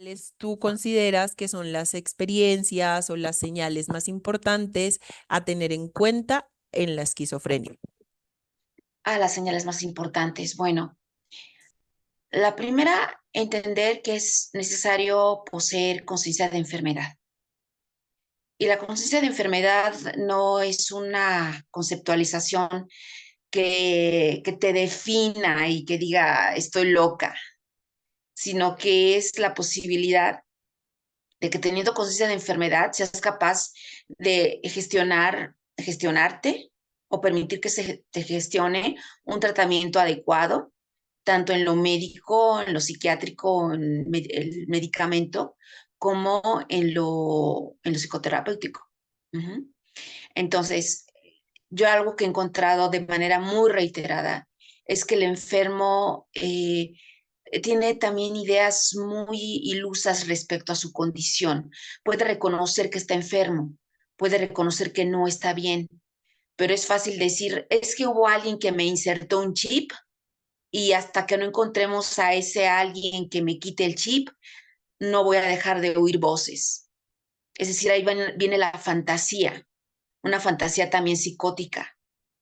¿Cuáles tú consideras que son las experiencias o las señales más importantes a tener en cuenta en la esquizofrenia? Las señales más importantes. Bueno, la primera, entender que es necesario poseer conciencia de enfermedad. Y la conciencia de enfermedad no es una conceptualización que te defina y que diga estoy loca, sino que es la posibilidad de que teniendo conciencia de enfermedad seas capaz de gestionarte o permitir que se te gestione un tratamiento adecuado, tanto en lo médico, en lo psiquiátrico, en el medicamento, como en lo psicoterapéutico. Ujú. Entonces, yo algo que he encontrado de manera muy reiterada es que el enfermo tiene también ideas muy ilusas respecto a su condición. Puede reconocer que está enfermo, puede reconocer que no está bien, pero es fácil decir, es que hubo alguien que me insertó un chip y hasta que no encontremos a ese alguien que me quite el chip, no voy a dejar de oír voces. Es decir, ahí viene la fantasía, una fantasía también psicótica,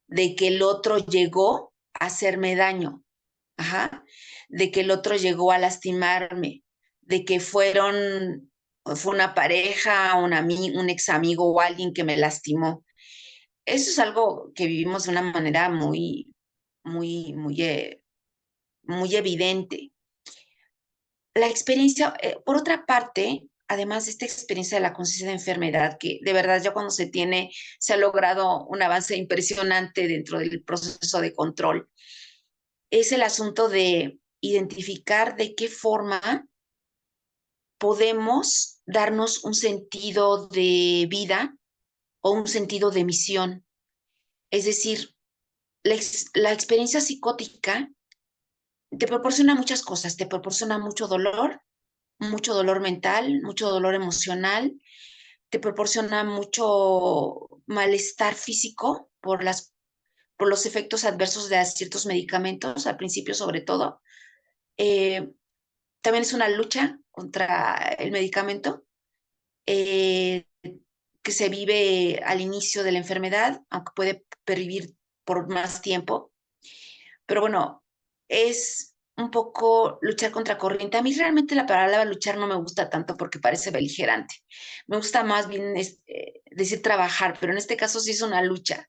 de que el otro llegó a hacerme daño, ajá, de que el otro llegó a lastimarme, de que fue una pareja, un ex amigo o alguien que me lastimó. Eso es algo que vivimos de una manera muy evidente. La experiencia, por otra parte, además de esta experiencia de la conciencia de enfermedad, que de verdad ya cuando se tiene, se ha logrado un avance impresionante dentro del proceso de control, es el asunto de identificar de qué forma podemos darnos un sentido de vida o un sentido de misión. Es decir, la experiencia psicótica te proporciona muchas cosas, te proporciona mucho dolor mental, mucho dolor emocional, te proporciona mucho malestar físico por los efectos adversos de ciertos medicamentos, al principio sobre todo. Eh, También es una lucha contra el medicamento eh, que se vive al inicio de la enfermedad, aunque puede pervivir por más tiempo. Pero bueno, es un poco luchar contra corriente. A mí realmente la palabra luchar no me gusta tanto porque parece beligerante. Me gusta más bien decir trabajar, pero en este caso sí es una lucha.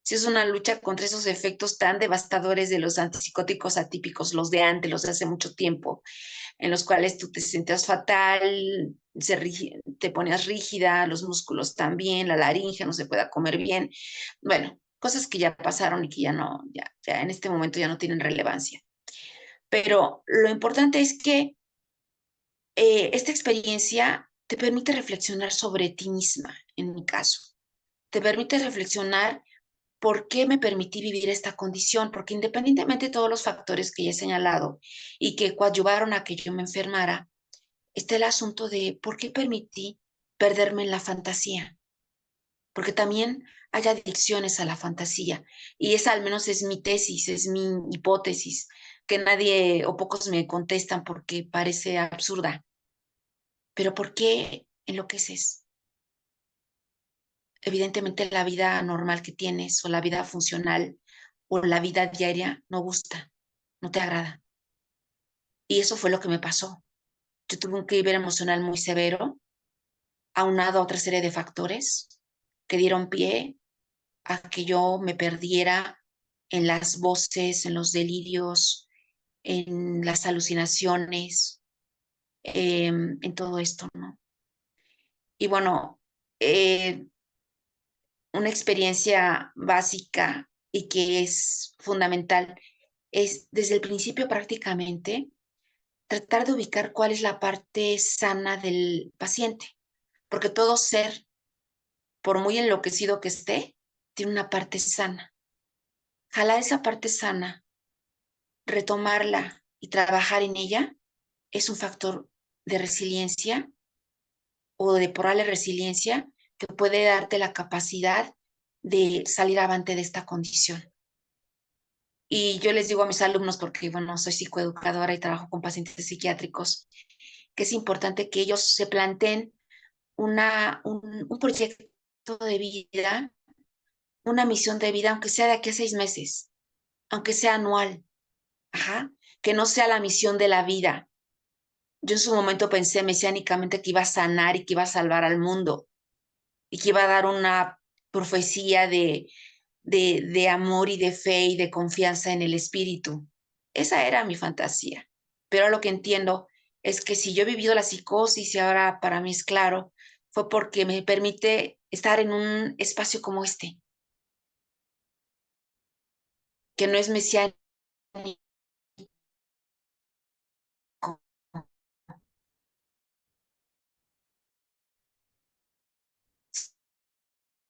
Sí es una lucha contra esos efectos tan devastadores de los antipsicóticos atípicos, los de antes, los de hace mucho tiempo, en los cuales tú te sentías fatal, te ponías rígida, los músculos también, la laringe no se pueda comer bien. Bueno, cosas que ya pasaron y que ya no, ya en este momento ya no tienen relevancia. Pero lo importante es que esta experiencia te permite reflexionar sobre ti misma, en mi caso. Te permite reflexionar por qué me permití vivir esta condición, porque independientemente de todos los factores que ya he señalado y que coadyuvaron a que yo me enfermara, está el asunto de por qué permití perderme en la fantasía, porque también hay adicciones a la fantasía y esa al menos es mi tesis, es mi hipótesis, que nadie o pocos me contestan porque parece absurda. Pero ¿por qué enloqueces? Evidentemente la vida normal que tienes o la vida funcional o la vida diaria no gusta, no te agrada. Y eso fue lo que me pasó. Yo tuve un quiebre emocional muy severo, aunado a otra serie de factores que dieron pie a que yo me perdiera en las voces, en los delirios, en las alucinaciones, en todo esto, ¿no? Y bueno, eh, una experiencia básica y que es fundamental es desde el principio prácticamente tratar de ubicar cuál es la parte sana del paciente, porque todo ser, por muy enloquecido que esté, tiene una parte sana. Jalar esa parte sana, retomarla y trabajar en ella es un factor de resiliencia o de probable resiliencia que puede darte la capacidad de salir avante de esta condición. Y yo les digo a mis alumnos, porque bueno, soy psicoeducadora y trabajo con pacientes psiquiátricos, que es importante que ellos se planteen un proyecto de vida, una misión de vida, aunque sea de aquí a 6 meses, aunque sea anual, ajá, que no sea la misión de la vida. Yo en su momento pensé mesiánicamente que iba a sanar y que iba a salvar al mundo y que iba a dar una profecía de amor y de fe y de confianza en el espíritu. Esa era mi fantasía. Pero lo que entiendo es que si yo he vivido la psicosis y ahora para mí es claro, fue porque me permite estar en un espacio como este, que no es mesiánico,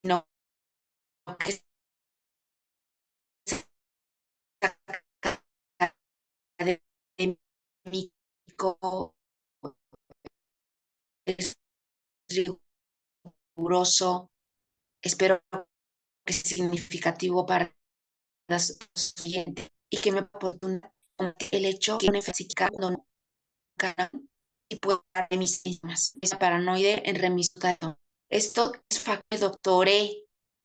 sino que es académico, es riguroso, espero que sea significativo para los oyentes y que me oportuna el hecho que una física no y puedo dar de mis mismas. Esa paranoide en remisión. Esto es me doctoré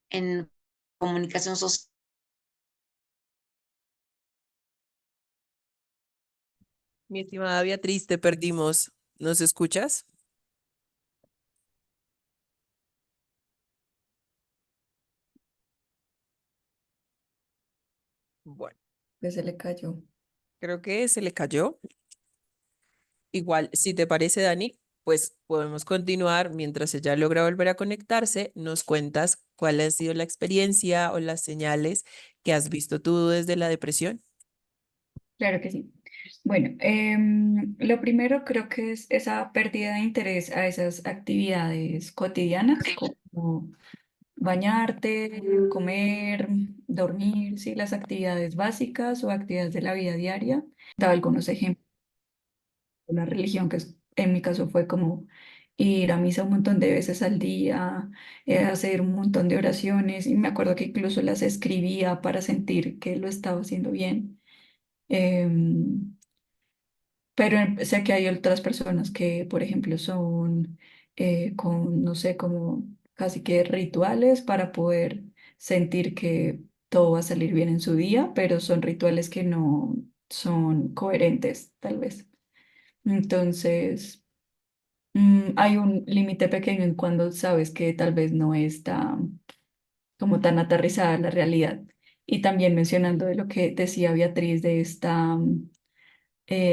en comunicación social. Mi estimada Beatriz, te perdimos. ¿Nos escuchas? Bueno, Que se le cayó. creo que se le cayó. Igual, si te parece, Dani, pues podemos continuar mientras ella logra volver a conectarse. Nos cuentas cuál ha sido la experiencia o las señales que has visto tú desde la depresión. Claro que sí. Bueno, lo primero creo que es esa pérdida de interés a esas actividades cotidianas, como bañarte, comer, dormir, sí, las actividades básicas o actividades de la vida diaria. Daba algunos ejemplos de la religión, que en mi caso fue como ir a misa un montón de veces al día, hacer un montón de oraciones, y me acuerdo que incluso las escribía para sentir que lo estaba haciendo bien. Em, pero sé que hay otras personas que, por ejemplo, son con, no sé, como casi que rituales para poder sentir que todo va a salir bien en su día, pero son rituales que no son coherentes, tal vez. Entonces, hay un límite pequeño en cuando sabes que tal vez no está como tan aterrizada la realidad. Y también mencionando de lo que decía Beatriz de esta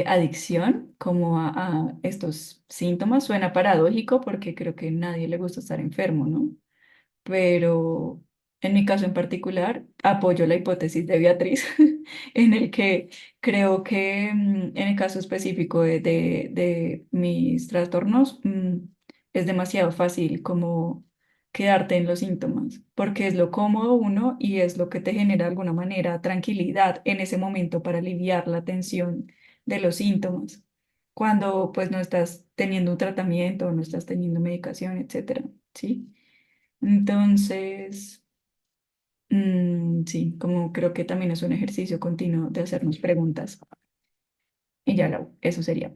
adicción como a estos síntomas. Suena paradójico porque creo que a nadie le gusta estar enfermo, ¿no? Pero en mi caso en particular apoyo la hipótesis de Beatriz, en el que creo que en el caso específico de mis trastornos, es demasiado fácil como quedarte en los síntomas, porque es lo cómodo uno y es lo que te genera de alguna manera tranquilidad en ese momento para aliviar la tensión de los síntomas, cuando pues no estás teniendo un tratamiento, no estás teniendo medicación, etcétera, ¿sí? Entonces, sí, como creo que también es un ejercicio continuo de hacernos preguntas. Y ya, eso sería.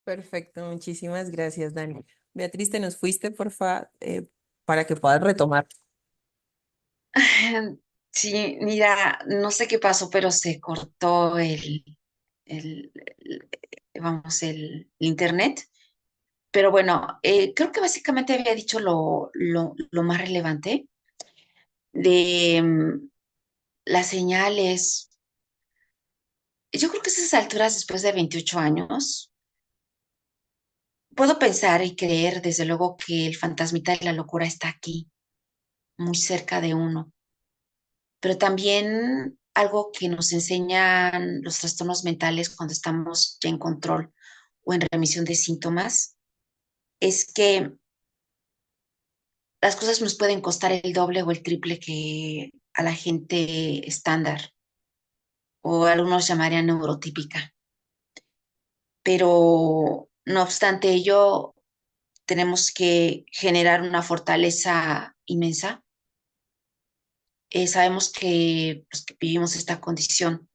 Perfecto, muchísimas gracias, Dani. Beatriz, te nos fuiste, porfa, para que puedas retomar. Sí, mira, no sé qué pasó, pero se cortó el- vamos, el internet. Pero bueno, creo que básicamente había dicho lo más relevante de las señales. Yo creo que a esas alturas, después de 28 años, puedo pensar y creer, desde luego, que el fantasmita de la locura está aquí, muy cerca de uno. Pero también algo que nos enseñan los trastornos mentales cuando estamos ya en control o en remisión de síntomas es que las cosas nos pueden costar el doble o el triple que a la gente estándar o algunos llamarían neurotípica. Pero no obstante ello, tenemos que generar una fortaleza inmensa. Sabemos que los que vivimos esta condición,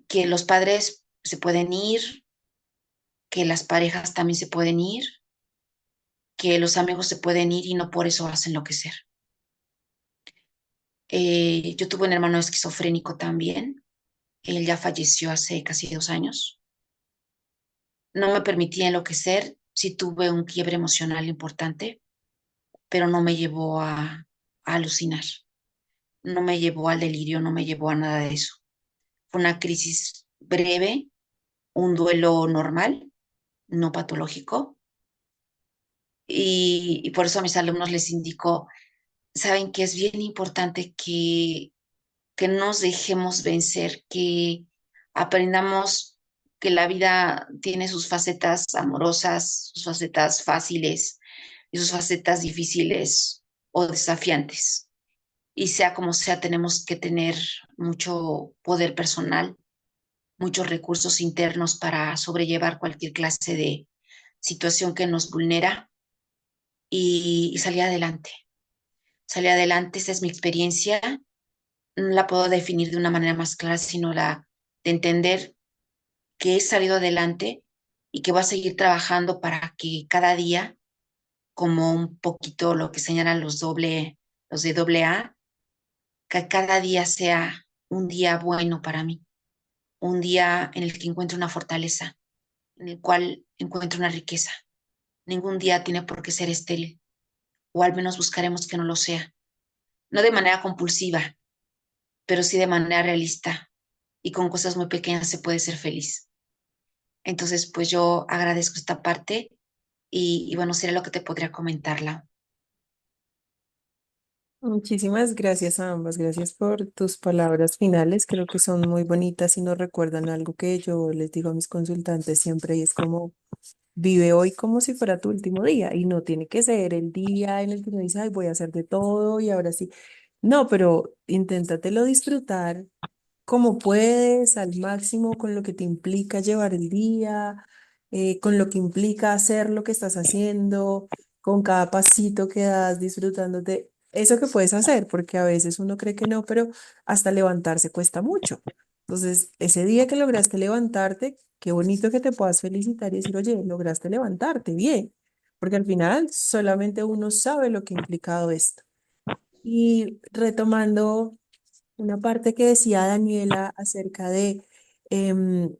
que los padres se pueden ir, que las parejas también se pueden ir, que los amigos se pueden ir y no por eso vas a enloquecer. Yo tuve un hermano esquizofrénico también. Él ya falleció hace casi 2 años. No me permitía enloquecer. Sí tuve un quiebre emocional importante, pero no me llevó a alucinar. No me llevó al delirio, no me llevó a nada de eso. Fue una crisis breve, un duelo normal, no patológico. Y por eso a mis alumnos les indico, saben que es bien importante que no nos dejemos vencer, que aprendamos que la vida tiene sus facetas amorosas, sus facetas fáciles y sus facetas difíciles o desafiantes. Y sea como sea, tenemos que tener mucho poder personal, muchos recursos internos para sobrellevar cualquier clase de situación que nos vulnera y salir adelante. Salir adelante, esa es mi experiencia. No la puedo definir de una manera más clara, sino la de entender que he salido adelante y que voy a seguir trabajando para que cada día, como un poquito lo que señalan los de doble A, que cada día sea un día bueno para mí, un día en el que encuentre una fortaleza, en el cual encuentre una riqueza. Ningún día tiene por qué ser estéril, o al menos buscaremos que no lo sea. No de manera compulsiva, pero sí de manera realista, y con cosas muy pequeñas se puede ser feliz. Entonces, pues yo agradezco esta parte y bueno, sería lo que te podría comentar, Lau. Muchísimas gracias a ambas. Gracias por tus palabras finales. Creo que son muy bonitas y nos recuerdan algo que yo les digo a mis consultantes siempre y es como vive hoy como si fuera tu último día y no tiene que ser el día en el que uno dice, ay, voy a hacer de todo y ahora sí. No, pero inténtatelo disfrutar como puedes, al máximo, con lo que te implica llevar el día, con lo que implica hacer lo que estás haciendo, con cada pasito que das, disfrutándote eso que puedes hacer, porque a veces uno cree que no, pero hasta levantarse cuesta mucho. Entonces, ese día que lograste levantarte, qué bonito que te puedas felicitar y decir, oye, lograste levantarte, bien, porque al final solamente uno sabe lo que ha implicado esto. Y retomando una parte que decía Daniela acerca em,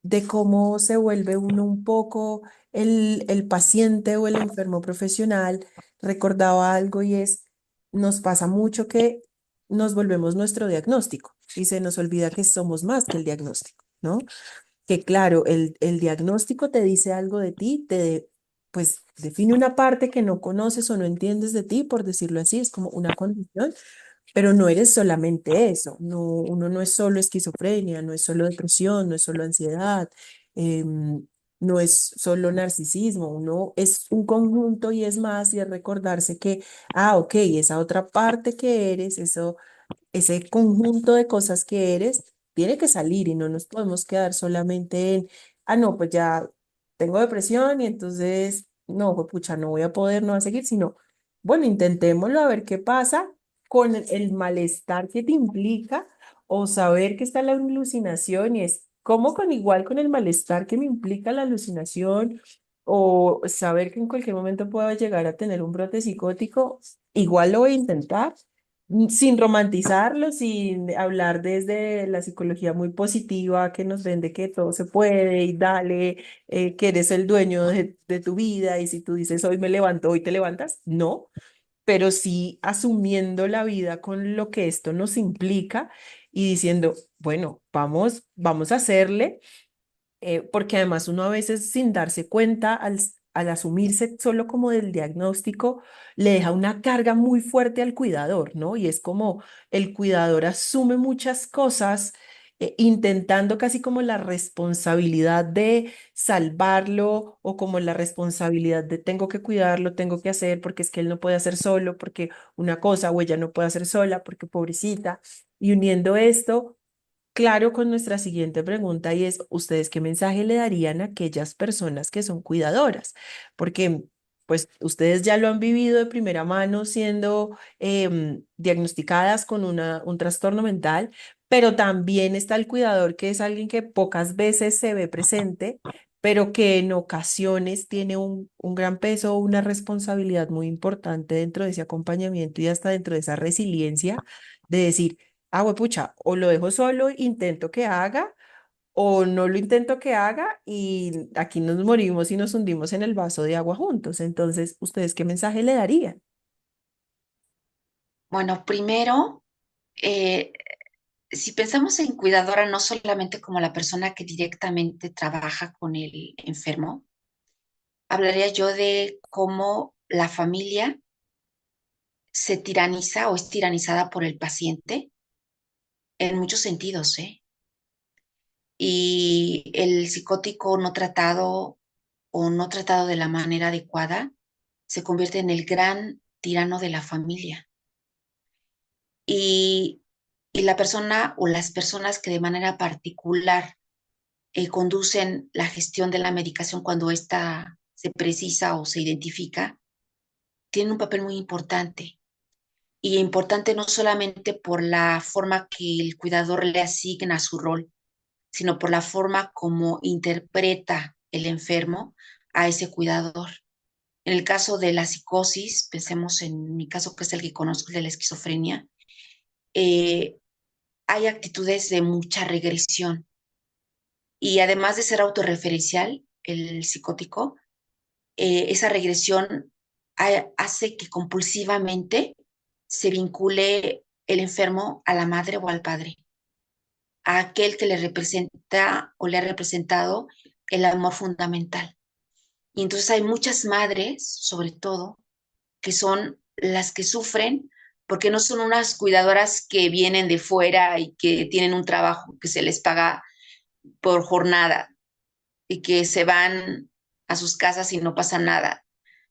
de cómo se vuelve uno un poco el paciente o el enfermo profesional, recordaba algo y es, nos pasa mucho que nos volvemos nuestro diagnóstico y se nos olvida que somos más que el diagnóstico, ¿no? Que claro, el diagnóstico te dice algo de ti, pues define una parte que no conoces o no entiendes de ti, por decirlo así, es como una condición, pero no eres solamente eso, no, uno no es solo esquizofrenia, no es solo depresión, no es solo ansiedad, em, no es solo narcisismo, uno es un conjunto y es más, y es recordarse que, ok, esa otra parte que eres, eso ese conjunto de cosas que eres tiene que salir y no nos podemos quedar solamente en, no, pues ya tengo depresión y entonces, no, pues pucha, no voy a poder, no voy a seguir, sino, bueno, intentémoslo a ver qué pasa con el malestar que te implica o saber que está la alucinación y es como con igual con el malestar que me implica la alucinación o saber que en cualquier momento puedo llegar a tener un brote psicótico, igual lo voy a intentar sin romantizarlo, sin hablar desde la psicología muy positiva que nos vende que todo se puede y dale, que eres el dueño de tu vida y si tú dices hoy me levanto, hoy te levantas, no, pero sí asumiendo la vida con lo que esto nos implica y diciendo, bueno, vamos a hacerle porque además uno a veces sin darse cuenta, al asumirse solo como del diagnóstico, le deja una carga muy fuerte al cuidador, ¿no? Y es como el cuidador asume muchas cosas, intentando casi como la responsabilidad de salvarlo o como la responsabilidad de tengo que cuidarlo, tengo que hacer, porque es que él no puede hacer solo, porque una cosa o ella no puede hacer sola, porque pobrecita. Y uniendo esto claro con nuestra siguiente pregunta y es, ¿ustedes qué mensaje le darían a aquellas personas que son cuidadoras? Porque pues ustedes ya lo han vivido de primera mano siendo diagnosticadas con un trastorno mental, pero también está el cuidador que es alguien que pocas veces se ve presente, pero que en ocasiones tiene un gran peso, una responsabilidad muy importante dentro de ese acompañamiento y hasta dentro de esa resiliencia de decir, ah, pucha, o lo dejo solo, intento que haga, o no lo intento que haga y aquí nos morimos y nos hundimos en el vaso de agua juntos. Entonces, ¿ustedes qué mensaje le darían? Bueno, primero, eh, si pensamos en cuidadora no solamente como la persona que directamente trabaja con el enfermo, hablaría yo de cómo la familia se tiraniza o es tiranizada por el paciente en muchos sentidos, ¿eh? Y el psicótico no tratado o no tratado de la manera adecuada se convierte en el gran tirano de la familia. Y, y la persona o las personas que de manera particular conducen la gestión de la medicación cuando ésta se precisa o se identifica, tienen un papel muy importante. Y importante no solamente por la forma que el cuidador le asigna su rol, sino por la forma como interpreta el enfermo a ese cuidador. En el caso de la psicosis, pensemos en mi caso, que es el que conozco, de la esquizofrenia, eh, hay actitudes de mucha regresión. Y además de ser autorreferencial, el psicótico, esa regresión hace que compulsivamente se vincule el enfermo a la madre o al padre, a aquel que le representa o le ha representado el amor fundamental. Y entonces hay muchas madres, sobre todo, que son las que sufren porque no son unas cuidadoras que vienen de fuera y que tienen un trabajo que se les paga por jornada y que se van a sus casas y no pasa nada,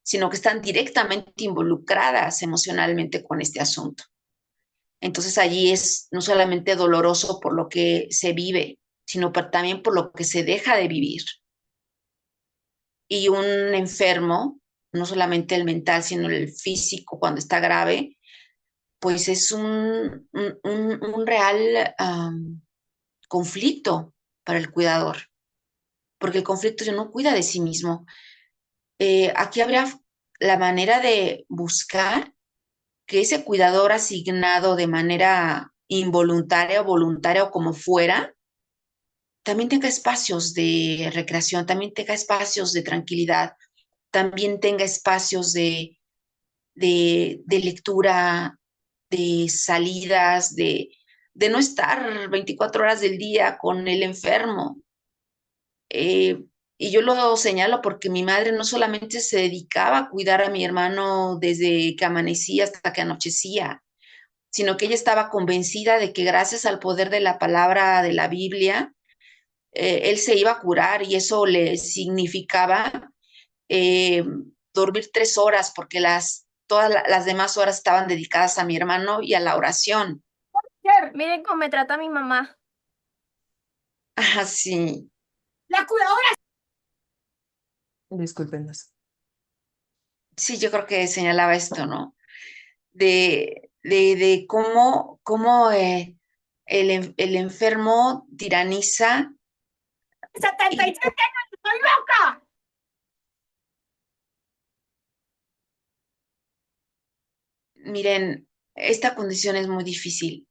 sino que están directamente involucradas emocionalmente con este asunto. Entonces allí es no solamente doloroso por lo que se vive, sino también por lo que se deja de vivir. Y un enfermo, no solamente el mental, sino el físico, cuando está grave, pues es un real conflicto para el cuidador, porque el conflicto ya no cuida de sí mismo. Aquí habría la manera de buscar que ese cuidador asignado de manera involuntaria o voluntaria o como fuera, también tenga espacios de recreación, también tenga espacios de tranquilidad, también tenga espacios de lectura, de salidas, de no estar 24 horas del día con el enfermo. Eh, y yo lo señalo porque mi madre no solamente se dedicaba a cuidar a mi hermano desde que amanecía hasta que anochecía, sino que ella estaba convencida de que gracias al poder de la palabra de la Biblia, él se iba a curar y eso le significaba eh, dormir 3 horas porque todas las demás horas estaban dedicadas a mi hermano y a la oración. Miren cómo me trata mi mamá. Ah, sí, La cuidadora. Discúlpenos. sí, yo creo que señalaba esto, ¿no? De cómo el enfermo tiraniza. 77 años, estoy loca. Miren, esta condición es muy difícil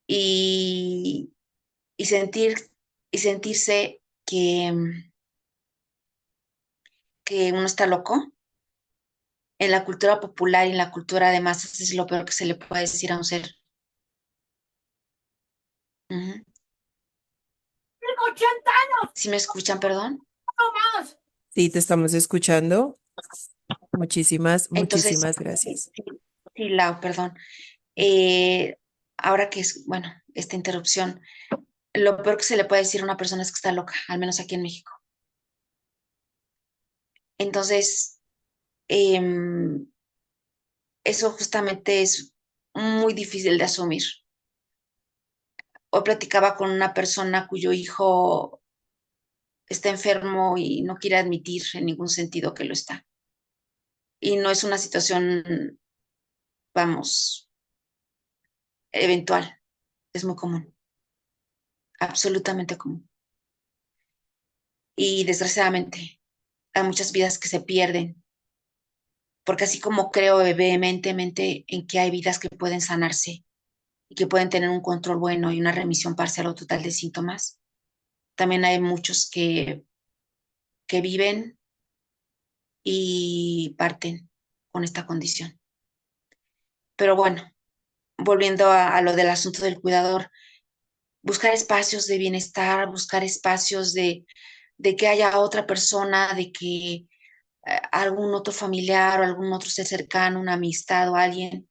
y, y sentir, y sentirse que uno está loco en la cultura popular y en la cultura de masas es lo peor que se le puede decir a un ser. Ujú. Tengo 80 años ¿Sí me escuchan, perdón? o más. Sí, te estamos escuchando. Muchísimas, Entonces, muchísimas gracias. sí, Lau, perdón. Eh, ahora que es, bueno, esta interrupción, lo peor que se le puede decir a una persona es que está loca, al menos aquí en México. Entonces, em, eso justamente es muy difícil de asumir. Hoy platicaba con una persona cuyo hijo está enfermo y no quiere admitir en ningún sentido que lo está. Y no es una situación, vamos, eventual, es muy común, absolutamente común. Y desgraciadamente hay muchas vidas que se pierden, porque así como creo vehementemente en que hay vidas que pueden sanarse y que pueden tener un control bueno y una remisión parcial o total de síntomas, también hay muchos que viven y parten con esta condición. Pero bueno, volviendo a lo del asunto del cuidador, buscar espacios de bienestar, buscar espacios de que haya otra persona, de que algún otro familiar o algún otro ser cercano, una amistad o alguien,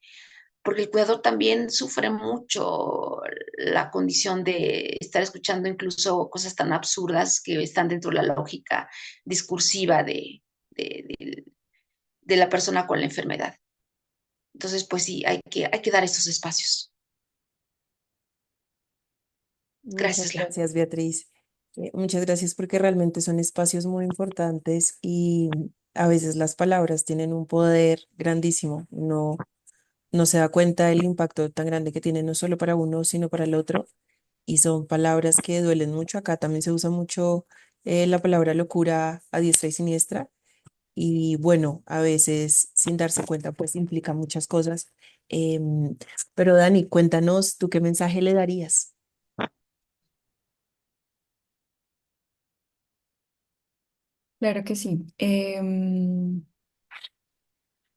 porque el cuidador también sufre mucho la condición de estar escuchando incluso cosas tan absurdas que están dentro de la lógica discursiva de, de, de la persona con la enfermedad. Entonces, pues sí, hay que dar estos espacios. Muchas Gracias, La. gracias, Beatriz. Muchas gracias porque realmente son espacios muy importantes y a veces las palabras tienen un poder grandísimo. No se da cuenta del impacto tan grande que tienen no solo para uno, sino para el otro. Y son palabras que duelen mucho. Acá también se usa mucho la palabra locura a diestra y siniestra. Y bueno, a veces sin darse cuenta, pues implica muchas cosas. Em, pero Dani, cuéntanos, ¿tú qué mensaje le darías? Claro que sí.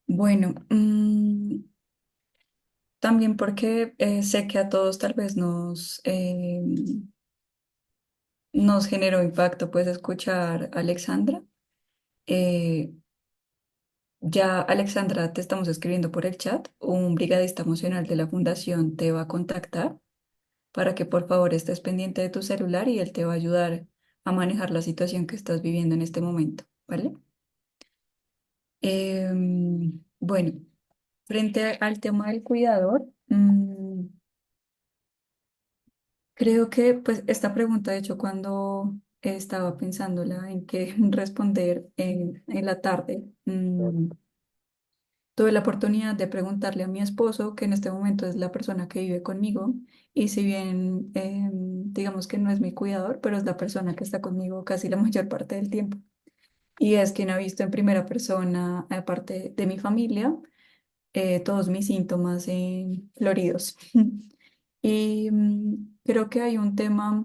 Bueno, también porque sé que a todos tal vez nos generó impacto pues escuchar a Alexandra. Eh, ya Alexandra, te estamos escribiendo por el chat. Un brigadista emocional de la fundación te va a contactar para que por favor estés pendiente de tu celular y él te va a ayudar a manejar la situación que estás viviendo en este momento, ¿vale? Bueno, frente al tema del cuidador, creo que pues esta pregunta, de hecho, cuando estaba pensándola en qué responder en la tarde, tuve la oportunidad de preguntarle a mi esposo, que en este momento es la persona que vive conmigo, y si bien digamos que no es mi cuidador, pero es la persona que está conmigo casi la mayor parte del tiempo. Y es quien ha visto en primera persona, aparte de mi familia, todos mis síntomas floridos. Y creo que hay un tema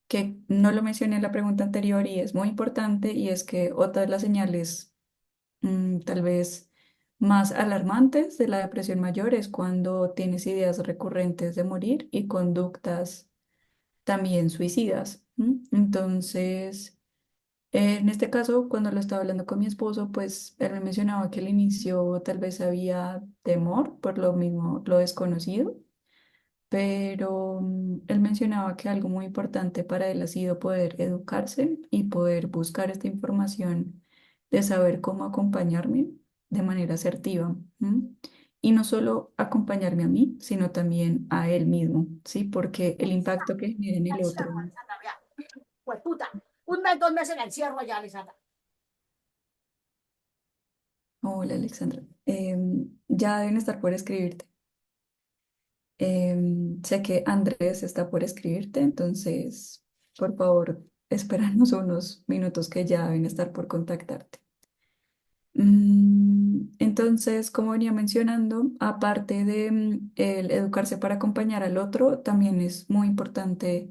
que no lo mencioné en la pregunta anterior y es muy importante, y es que otra de las señales tal vez más alarmantes de la depresión mayor es cuando tienes ideas recurrentes de morir y conductas también suicidas. Entonces, en este caso, cuando lo estaba hablando con mi esposo, pues él me mencionaba que al inicio tal vez había temor por lo mismo, lo desconocido, pero él mencionaba que algo muy importante para él ha sido poder educarse y poder buscar esta información de saber cómo acompañarme de manera asertiva. Y no solo acompañarme a mí, sino también a él mismo, ¿sí? Porque el impacto que genera en el otro. Alexandra, vea. Pues puta, un mes, 2 meses en encierro allá, Alexandra. Hola, Alexandra. Ya deben estar por escribirte. Sé que Andrés está por escribirte, entonces, por favor, espéranos unos minutos que ya deben estar por contactarte. Entonces, como venía mencionando, aparte de el educarse para acompañar al otro, también es muy importante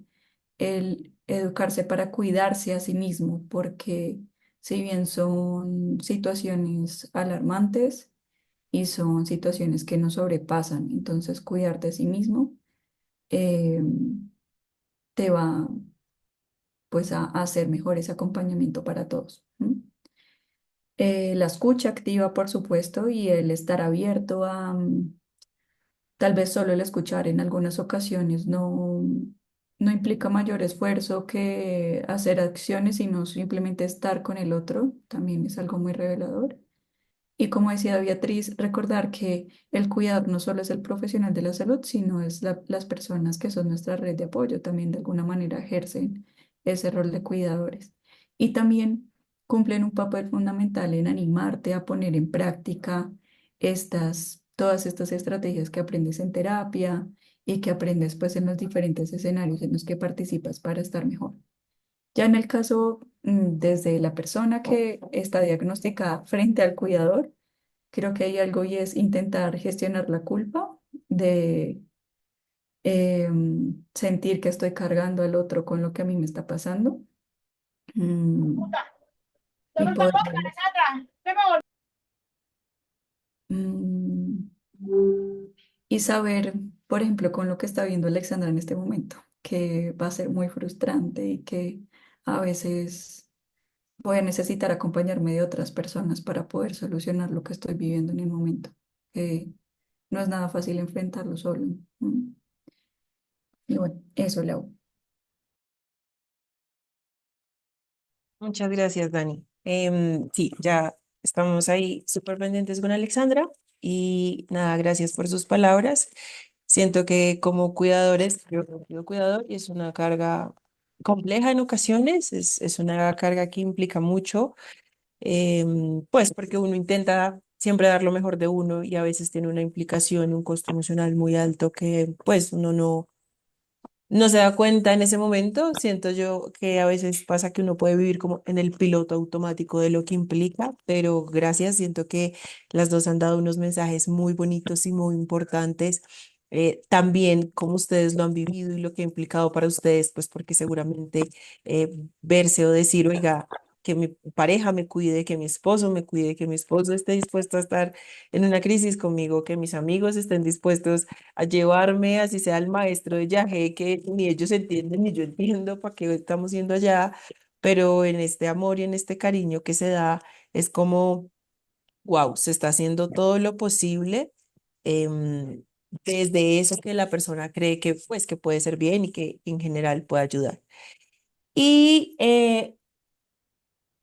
el educarse para cuidarse a sí mismo, porque si bien son situaciones alarmantes y son situaciones que nos sobrepasan, entonces cuidarte a sí mismo eh, te va pues a hacer mejor ese acompañamiento para todos. La escucha activa, por supuesto, y el estar abierto a tal vez solo el escuchar en algunas ocasiones no implica mayor esfuerzo que hacer acciones, sino simplemente estar con el otro, también es algo muy revelador. Y como decía Beatriz, recordar que el cuidador no solo es el profesional de la salud, sino es las personas que son nuestra red de apoyo, también de alguna manera ejercen ese rol de cuidadores. Y también cumplen un papel fundamental en animarte a poner en práctica todas estas estrategias que aprendes en terapia y que aprendes pues en los diferentes escenarios en los que participas para estar mejor. Ya en el caso, desde la persona que está diagnosticada frente al cuidador, creo que hay algo y es intentar gestionar la culpa de sentir que estoy cargando al otro con lo que a mí me está pasando. mm, ¡No y me poder, provoca, Alessandra! ¡No me mm, y saber, por ejemplo, con lo que está viendo Alexandra en este momento, que va a ser muy frustrante y que a veces voy a necesitar acompañarme de otras personas para poder solucionar lo que estoy viviendo en el momento. Que no es nada fácil enfrentarlo solo. Y bueno, eso, Lau. Muchas gracias, Dani. Sí, ya estamos ahí súper pendientes con Alexandra y nada, gracias por sus palabras. Siento que como cuidadores, yo he sido cuidador y es una carga compleja en ocasiones, es una carga que implica mucho, pues porque uno intenta siempre dar lo mejor de uno y a veces tiene una implicación, un costo emocional muy alto que pues uno no se da cuenta en ese momento. Siento yo que a veces pasa que uno puede vivir como en el piloto automático de lo que implica, pero gracias, siento que las dos han dado unos mensajes muy bonitos y muy importantes. También cómo ustedes lo han vivido y lo que ha implicado para ustedes, pues porque seguramente verse o decir, oiga, que mi pareja me cuide, que mi esposo me cuide, que mi esposo esté dispuesto a estar en una crisis conmigo, que mis amigos estén dispuestos a llevarme, así sea el maestro de viaje, que ni ellos entienden ni yo entiendo para qué estamos yendo allá, pero en este amor y en este cariño que se da, es como, wow, se está haciendo todo lo posible, em, desde eso que la persona cree que, pues, que puede ser bien y que en general puede ayudar. Y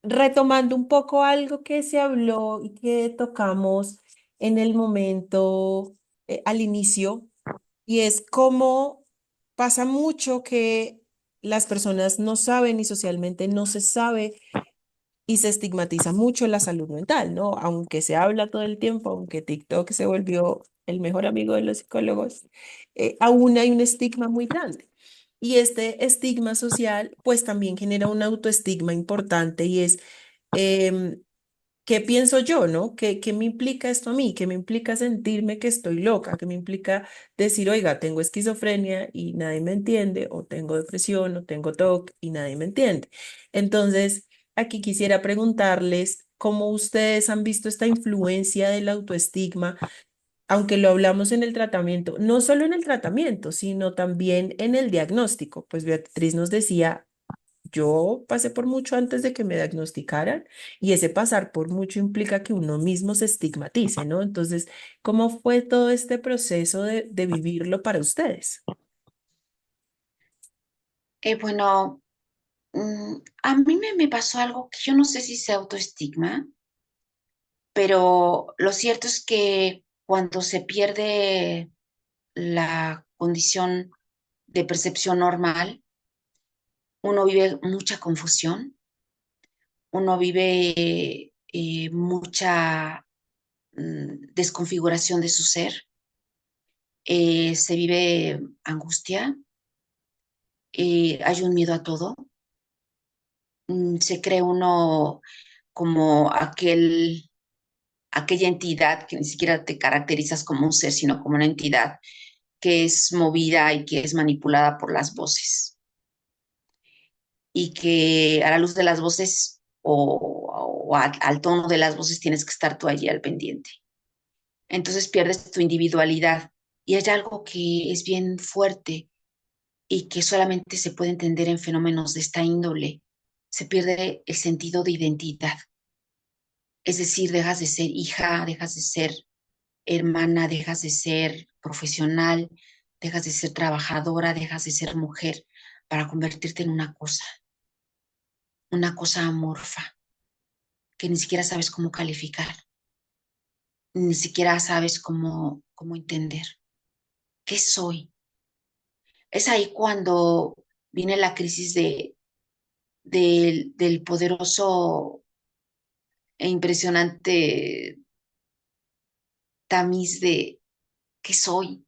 retomando un poco algo que se habló y que tocamos en el momento, al inicio, y es como pasa mucho que las personas no saben y socialmente no se sabe y se estigmatiza mucho la salud mental, ¿no? Aunque se habla todo el tiempo, aunque TikTok se volvió el mejor amigo de los psicólogos, aún hay un estigma muy grande. Y este estigma social, pues también genera un autoestigma importante y es, em, ¿qué pienso yo, no? ¿Qué me implica esto a mí? ¿Qué me implica sentirme que estoy loca? ¿Qué me implica decir, oiga, tengo esquizofrenia y nadie me entiende? ¿O tengo depresión? ¿O tengo TOC y nadie me entiende? Entonces, aquí quisiera preguntarles cómo ustedes han visto esta influencia del autoestigma, aunque lo hablamos en el tratamiento, no solo en el tratamiento, sino también en el diagnóstico. Pues Beatriz nos decía, yo pasé por mucho antes de que me diagnosticaran y ese pasar por mucho implica que uno mismo se estigmatice, ¿no? Entonces, ¿cómo fue todo este proceso de vivirlo para ustedes? Bueno, a mí me pasó algo que yo no sé si sea autoestigma, pero lo cierto es que cuando se pierde la condición de percepción normal, uno vive mucha confusión, uno vive mucha desconfiguración de su ser, se vive angustia, hay un miedo a todo, se cree uno como aquella entidad que ni siquiera te caracterizas como un ser, sino como una entidad que es movida y que es manipulada por las voces y que a la luz de las voces al tono de las voces tienes que estar tú allí al pendiente. Entonces pierdes tu individualidad y hay algo que es bien fuerte y que solamente se puede entender en fenómenos de esta índole. Se pierde el sentido de identidad. Es decir, dejas de ser hija, dejas de ser hermana, dejas de ser profesional, dejas de ser trabajadora, dejas de ser mujer para convertirte en una cosa amorfa, que ni siquiera sabes cómo calificar, ni siquiera sabes cómo entender. ¿Qué soy? Es ahí cuando viene la crisis del poderoso e impresionante tamiz de qué soy,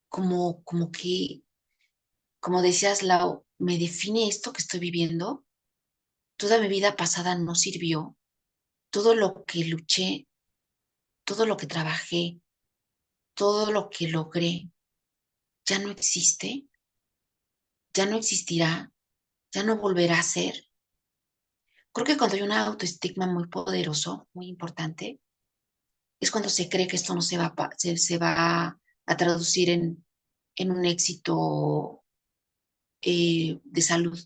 como que como decías, Lau, ¿me define esto que estoy viviendo? Toda mi vida pasada no sirvió. Todo lo que luché, todo lo que trabajé, todo lo que logré, ya no existe, ya no existirá, ya no volverá a ser. Creo que cuando hay un autoestigma muy poderoso, muy importante, es cuando se cree que esto no se va a traducir en un éxito de salud,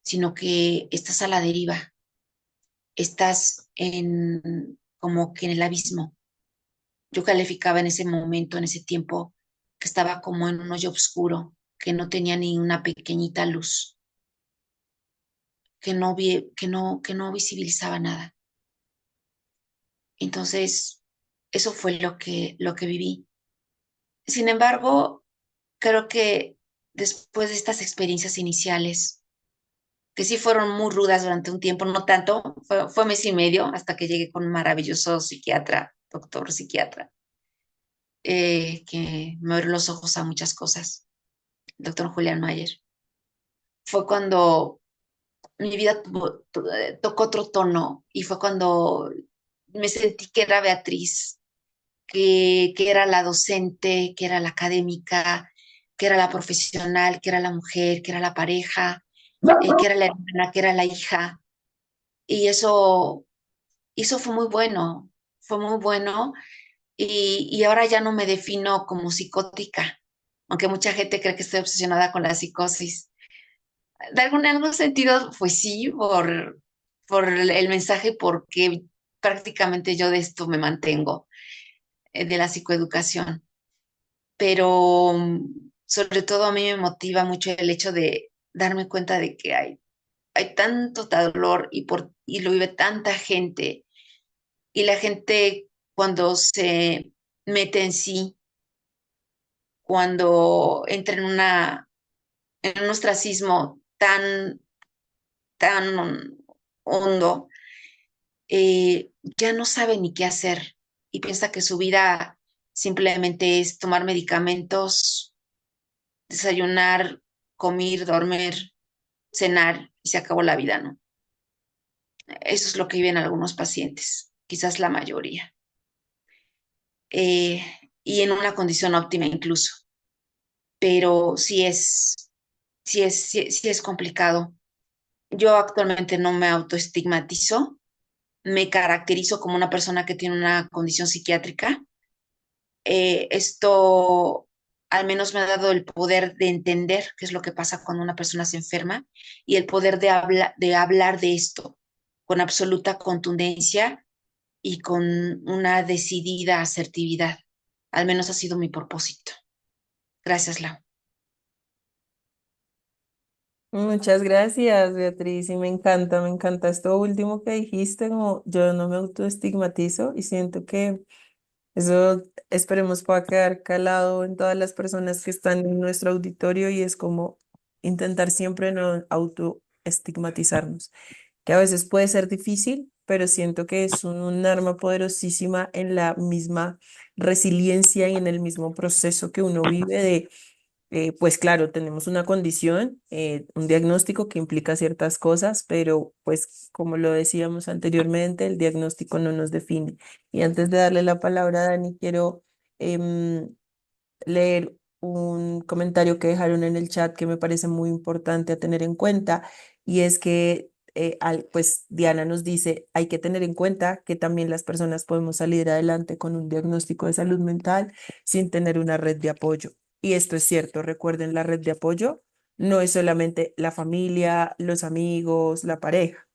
sino que estás a la deriva, estás como que en el abismo. Yo calificaba en ese momento, en ese tiempo, que estaba como en un hoyo oscuro, que no tenía ni una pequeñita luz, que no visibilizaba nada. Entonces, eso fue lo que viví. Sin embargo, creo que después de estas experiencias iniciales, que sí fueron muy rudas durante un tiempo, no tanto, fue mes y medio hasta que llegué con un maravilloso psiquiatra, doctor psiquiatra, que me abrió los ojos a muchas cosas, el doctor Julián Mayer. Fue cuando mi vida tocó otro tono y fue cuando me sentí que era Beatriz, que era la docente, que era la académica, que era la profesional, que era la mujer, que era la pareja, que era la hermana, que era la hija. Y eso fue muy bueno. Y ahora ya no me defino como psicótica, aunque mucha gente cree que estoy obsesionada con la psicosis. En algún sentido, pues sí, por el mensaje, porque prácticamente yo de esto me mantengo, de la psicoeducación. Pero sobre todo a mí me motiva mucho el hecho de darme cuenta de que hay tanto dolor y lo vive tanta gente, y la gente cuando se mete en sí, cuando entra en un ostracismo tan hondo, ya no sabe ni qué hacer y piensa que su vida simplemente es tomar medicamentos, desayunar, comer, dormir, cenar y se acabó la vida, ¿no? Eso es lo que viven algunos pacientes, quizás la mayoría, eh, y en una condición óptima incluso, pero sí es complicado. Yo actualmente no me autoestigmatizo, me caracterizo como una persona que tiene una condición psiquiátrica. Esto al menos me ha dado el poder de entender qué es lo que pasa cuando una persona se enferma y el poder de hablar de esto con absoluta contundencia y con una decidida asertividad. Al menos ha sido mi propósito. Gracias, Lau. Muchas gracias, Beatriz, y me encanta esto último que dijiste, como yo no me autoestigmatizo y siento que eso esperemos pueda quedar calado en todas las personas que están en nuestro auditorio y es como intentar siempre no autoestigmatizarnos, que a veces puede ser difícil, pero siento que es un arma poderosísima en la misma resiliencia y en el mismo proceso que uno vive de pues claro, tenemos una condición, un diagnóstico que implica ciertas cosas, pero pues como lo decíamos anteriormente, el diagnóstico no nos define. Y antes de darle la palabra a Dani, quiero leer un comentario que dejaron en el chat que me parece muy importante a tener en cuenta, y es que pues Diana nos dice, hay que tener en cuenta que también las personas podemos salir adelante con un diagnóstico de salud mental sin tener una red de apoyo. Y esto es cierto, recuerden, la red de apoyo no es solamente la familia, los amigos, la pareja.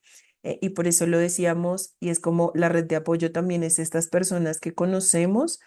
Y por eso lo decíamos, y es como la red de apoyo también es estas personas que conocemos,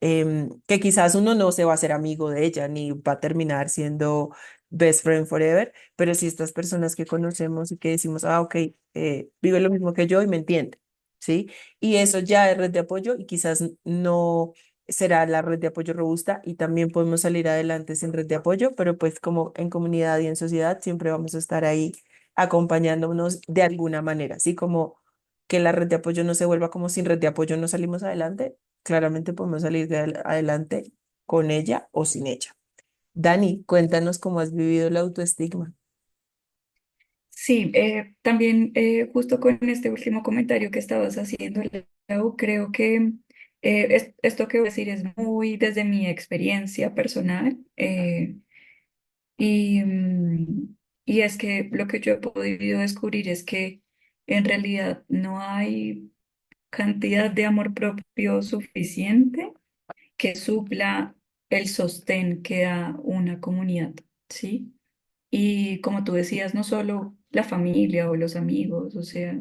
que quizás uno no se va a hacer amigo de ella ni va a terminar siendo best friend forever, pero sí estas personas que conocemos y que decimos, ah, ok, vive lo mismo que yo y me entiende, ¿sí? Y eso ya es red de apoyo y quizás no será la red de apoyo robusta y también podemos salir adelante sin red de apoyo, pero pues como en comunidad y en sociedad siempre vamos a estar ahí acompañándonos de alguna manera, así como que la red de apoyo no se vuelva como sin red de apoyo no salimos adelante, claramente podemos salir adelante con ella o sin ella. Dani, cuéntanos cómo has vivido el autoestigma. Sí, también justo con este último comentario que estabas haciendo, Lau, creo que esto que voy a decir es muy desde mi experiencia personal y, y es que lo que yo he podido descubrir es que en realidad no hay cantidad de amor propio suficiente que supla el sostén que da una comunidad, ¿sí? Y como tú decías, no solo la familia o los amigos, o sea,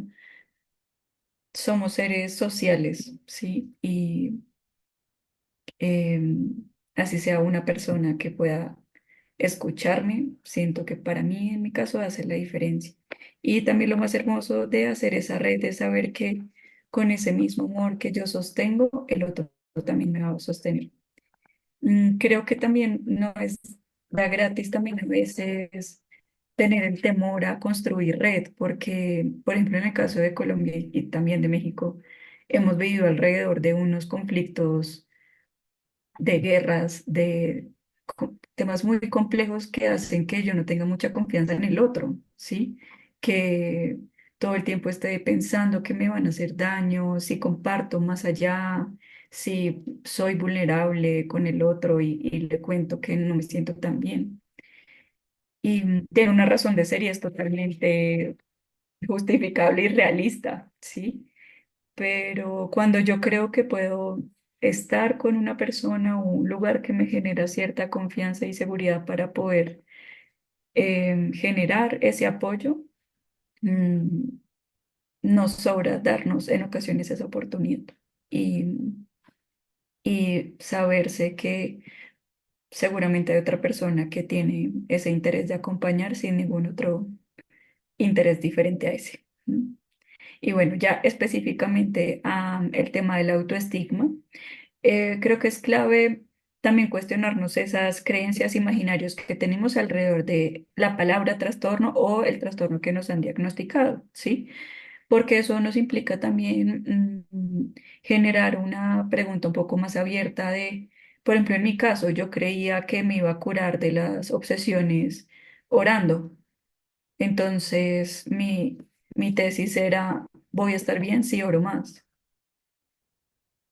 somos seres sociales, ¿sí? Y así sea una persona que pueda escucharme, siento que para mí, en mi caso, hace la diferencia. Y también lo más hermoso de hacer esa red es saber que con ese mismo amor que yo sostengo, el otro también me va a sostener. Creo que también no es da gratis también a veces tener el temor a construir red, porque, por ejemplo, en el caso de Colombia y también de México, hemos vivido alrededor de unos conflictos de guerras, de temas muy complejos que hacen que yo no tenga mucha confianza en el otro, ¿sí? Que todo el tiempo esté pensando que me van a hacer daño, si comparto más allá, si soy vulnerable con el otro y le cuento que no me siento tan bien. Y tiene una razón de ser y es totalmente justificable y realista, ¿sí? Pero cuando yo creo que puedo estar con una persona o un lugar que me genera cierta confianza y seguridad para poder generar ese apoyo, mm, nos sobra darnos en ocasiones esa oportunidad y, y saberse que seguramente hay otra persona que tiene ese interés de acompañar sin ningún otro interés diferente a ese. Y bueno, ya específicamente el tema del autoestigma. Creo que es clave también cuestionarnos esas creencias imaginarias que tenemos alrededor de la palabra trastorno o el trastorno que nos han diagnosticado, ¿sí? Porque eso nos implica también generar una pregunta un poco más abierta de, por ejemplo, en mi caso, yo creía que me iba a curar de las obsesiones orando. Entonces, mi tesis era, voy a estar bien si oro más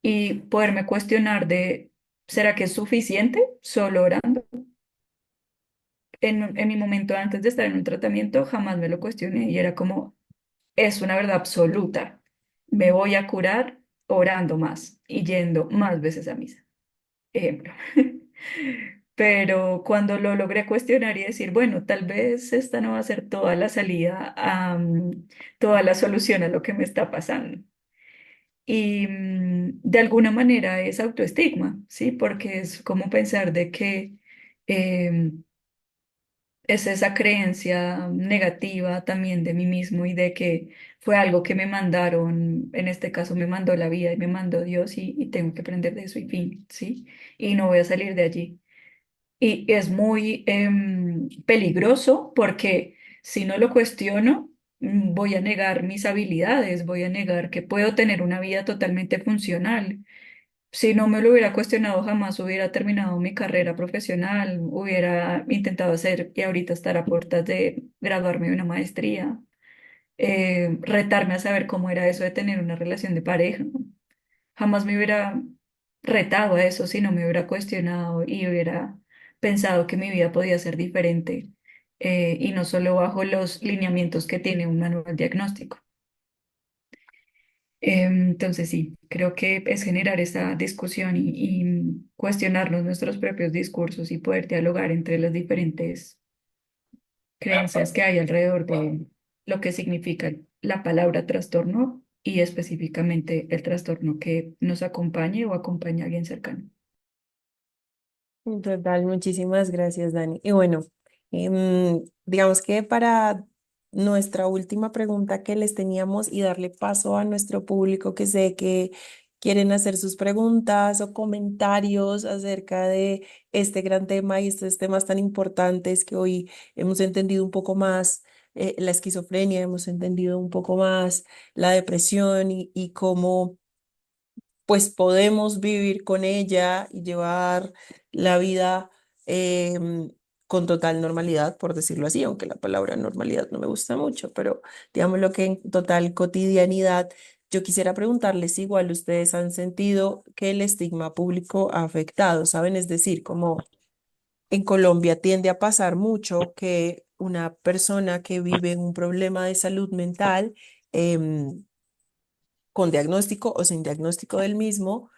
y poderme cuestionar de, ¿será que es suficiente solo orando? En mi momento antes de estar en un tratamiento jamás me lo cuestioné y era como, es una verdad absoluta, me voy a curar orando más y yendo más veces a misa, ejemplo. Pero cuando lo logré cuestionar y decir, bueno, tal vez esta no va a ser toda la salida, toda la solución a lo que me está pasando. Y de alguna manera es autoestigma, ¿sí? Porque es como pensar de que em, es esa creencia negativa también de mí mismo y de que fue algo que me mandaron, en este caso me mandó la vida y me mandó Dios y tengo que aprender de eso y fin, ¿sí? Y no voy a salir de allí. Y es muy peligroso porque si no lo cuestiono, voy a negar mis habilidades, voy a negar que puedo tener una vida totalmente funcional. Si no me lo hubiera cuestionado, jamás hubiera terminado mi carrera profesional, hubiera intentado hacer y ahorita estar a puertas de graduarme de una maestría, retarme a saber cómo era eso de tener una relación de pareja. Jamás me hubiera retado a eso si no me hubiera cuestionado y hubiera pensado que mi vida podía ser diferente y no solo bajo los lineamientos que tiene un manual diagnóstico. Entonces sí, creo que es generar esa discusión y cuestionarnos nuestros propios discursos y poder dialogar entre las diferentes creencias que hay alrededor de lo que significa la palabra trastorno y específicamente el trastorno que nos acompañe o acompaña a alguien cercano. Total, muchísimas gracias, Dani. Y bueno, digamos que para nuestra última pregunta que les teníamos y darle paso a nuestro público que sé que quieren hacer sus preguntas o comentarios acerca de este gran tema y estos temas tan importantes que hoy hemos entendido un poco más, la esquizofrenia, hemos entendido un poco más la depresión y cómo pues podemos vivir con ella y llevar la vida em, con total normalidad, por decirlo así, aunque la palabra normalidad no me gusta mucho, pero digamos lo que en total cotidianidad. Yo quisiera preguntarles si igual ustedes han sentido que el estigma público ha afectado, ¿saben? Es decir, como en Colombia tiende a pasar mucho que una persona que vive un problema de salud mental, em, con diagnóstico o sin diagnóstico del mismo,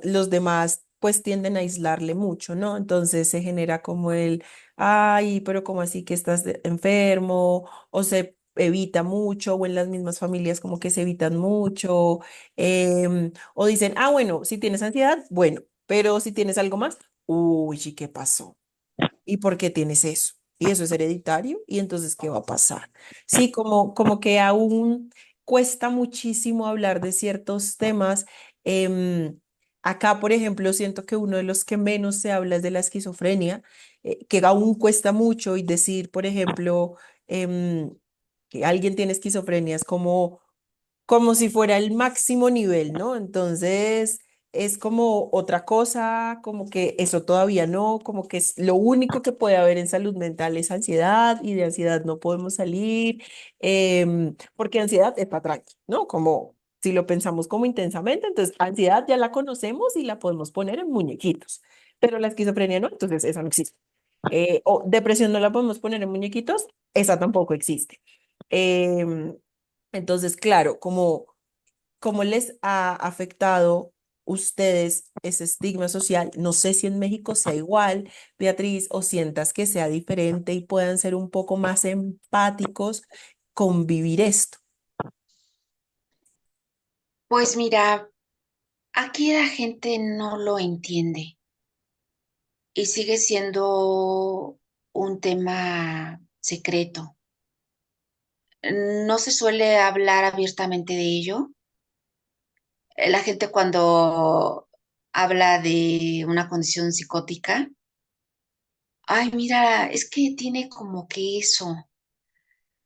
los demás pues tienden a aislarle mucho, ¿no? Entonces se genera como ay, pero ¿cómo así que estás enfermo? O se evita mucho, o en las mismas familias como que se evitan mucho, o dicen, ah, bueno, si tienes ansiedad, bueno, pero si tienes algo más, uy, ¿y qué pasó? ¿Y por qué tienes eso? Y eso es hereditario, y entonces, ¿qué va a pasar? Sí, como que aún cuesta muchísimo hablar de ciertos temas. Acá, por ejemplo, siento que uno de los que menos se habla es de la esquizofrenia, que aún cuesta mucho y decir, por ejemplo, em, que alguien tiene esquizofrenia es como si fuera el máximo nivel, ¿no? Entonces es como otra cosa, como que eso todavía no, como que es lo único que puede haber en salud mental es ansiedad y de ansiedad no podemos salir, porque ansiedad está tranqui, ¿no? Como si lo pensamos como intensamente, entonces ansiedad ya la conocemos y la podemos poner en muñequitos, pero la esquizofrenia no, entonces esa no existe. O depresión no la podemos poner en muñequitos, esa tampoco existe. Em, entonces, claro, ¿cómo les ha afectado ustedes ese estigma social? No sé si en México sea igual, Beatriz, o sientas que sea diferente y puedan ser un poco más empáticos con vivir esto. Pues mira, aquí la gente no lo entiende y sigue siendo un tema secreto. No se suele hablar abiertamente de ello. La gente cuando habla de una condición psicótica, ay, mira, es que tiene como que eso,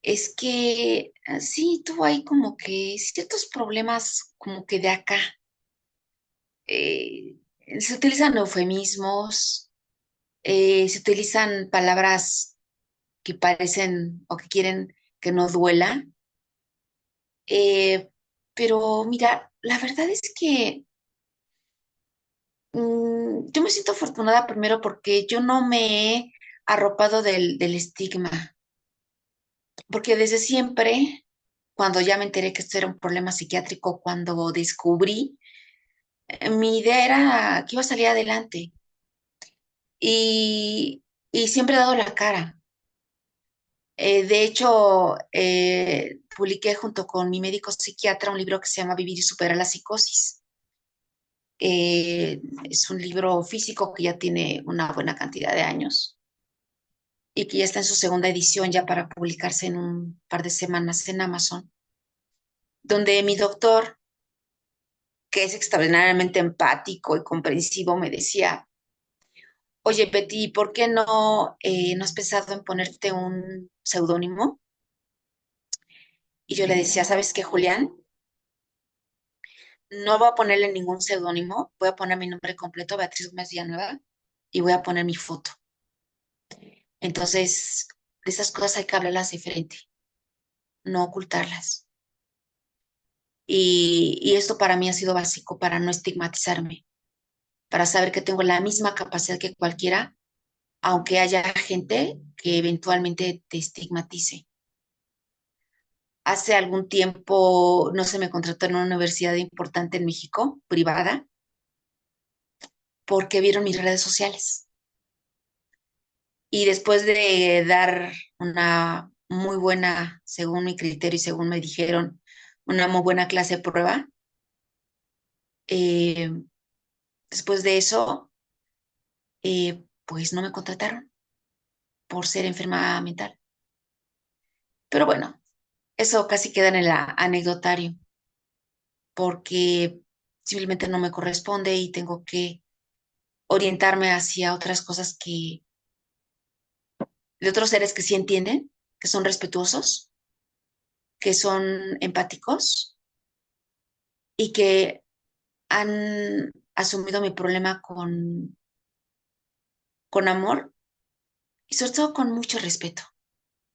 es que sí, tuvo ahí como que ciertos problemas como que de acá. Eh, Se utilizan eufemismos, se utilizan palabras que parecen o que quieren que no duela. Eh, pero mira, la verdad es que yo me siento afortunada primero porque yo no me he arropado del estigma, porque desde siempre, cuando ya me enteré que esto era un problema psiquiátrico, cuando descubrí, mi idea era que iba a salir adelante y, y siempre he dado la cara. De hecho, publiqué junto con mi médico psiquiatra un libro que se llama Vivir y superar la psicosis. Es un libro físico que ya tiene una buena cantidad de años y que ya está en su segunda edición ya para publicarse en un par de semanas en Amazon, donde mi doctor, que es extraordinariamente empático y comprensivo, me decía, oye, Betty, ¿por qué no has pensado en ponerte un seudónimo? Y yo le decía, ¿sabes qué, Julián? No voy a ponerle ningún seudónimo, voy a poner mi nombre completo, Beatriz Gómez Villanueva, y voy a poner mi foto. Entonces, de esas cosas hay que hablarlas de frente, no ocultarlas. Y esto para mí ha sido básico para no estigmatizarme, para saber que tengo la misma capacidad que cualquiera, aunque haya gente que eventualmente te estigmatice. Hace algún tiempo no se me contrató en una universidad importante en México, privada, porque vieron mis redes sociales. Y después de dar una muy buena, según mi criterio y según me dijeron, una muy buena clase de prueba, eh, después de eso, pues no me contrataron por ser enferma mental. Pero bueno, eso casi queda en el anecdotario, porque simplemente no me corresponde y tengo que orientarme hacia otras cosas de otros seres que sí entienden, que son respetuosos, que son empáticos y que han asumido mi problema con amor y sobre todo con mucho respeto.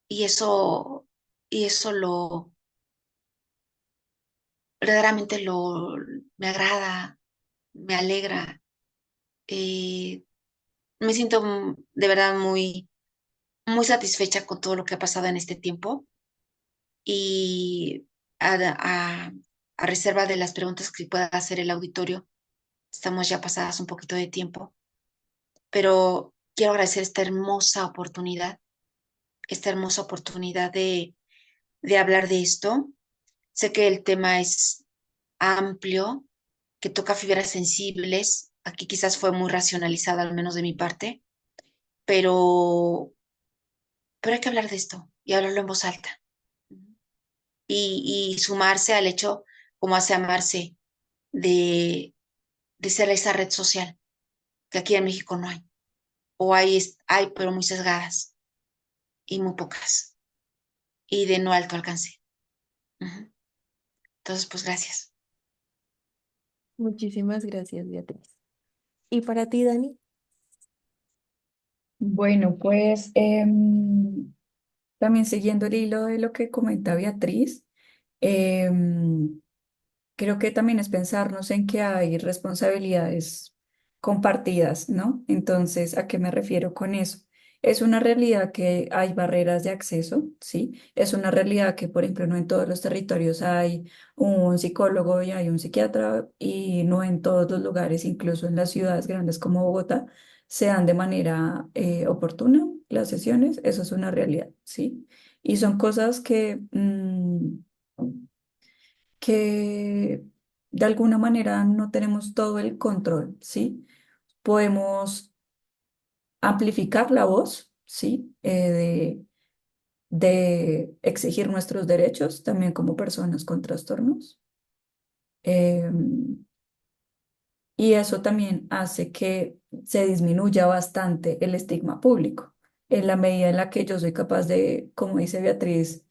Y eso verdaderamente me agrada, me alegra. eh, Me siento de verdad muy satisfecha con todo lo que ha pasado en este tiempo y a, a- a reserva de las preguntas que pueda hacer el auditorio, estamos ya pasadas un poquito de tiempo, pero quiero agradecer esta hermosa oportunidad de hablar de esto. Sé que el tema es amplio, que toca fibras sensibles. Aquí quizás fue muy racionalizada, al menos de mi parte, pero, pero hay que hablar de esto y hablarlo en voz alta. Y sumarse al hecho, como hace amarse, de, de ser esa red social, que aquí en México no hay, o hay, pero muy sesgadas y muy pocas, y de no alto alcance. Ujú. Entonces, pues gracias. Muchísimas gracias, Beatriz. ¿Y para ti, Dani? Bueno, pues también siguiendo el hilo de lo que comenta Beatriz, em, creo que también es pensarnos en que hay responsabilidades compartidas, ¿no? Entonces, ¿a qué me refiero con eso? Es una realidad que hay barreras de acceso, ¿sí? Es una realidad que, por ejemplo, no en todos los territorios hay un psicólogo y hay un psiquiatra y no en todos los lugares, incluso en las ciudades grandes como Bogotá, se dan de manera oportuna las sesiones. Eso es una realidad, ¿sí? Y son cosas que de alguna manera no tenemos todo el control, ¿sí? Podemos amplificar la voz, ¿sí? De exigir nuestros derechos también como personas con trastornos. Em, y eso también hace que se disminuya bastante el estigma público. En la medida en la que yo soy capaz de, como dice Beatriz,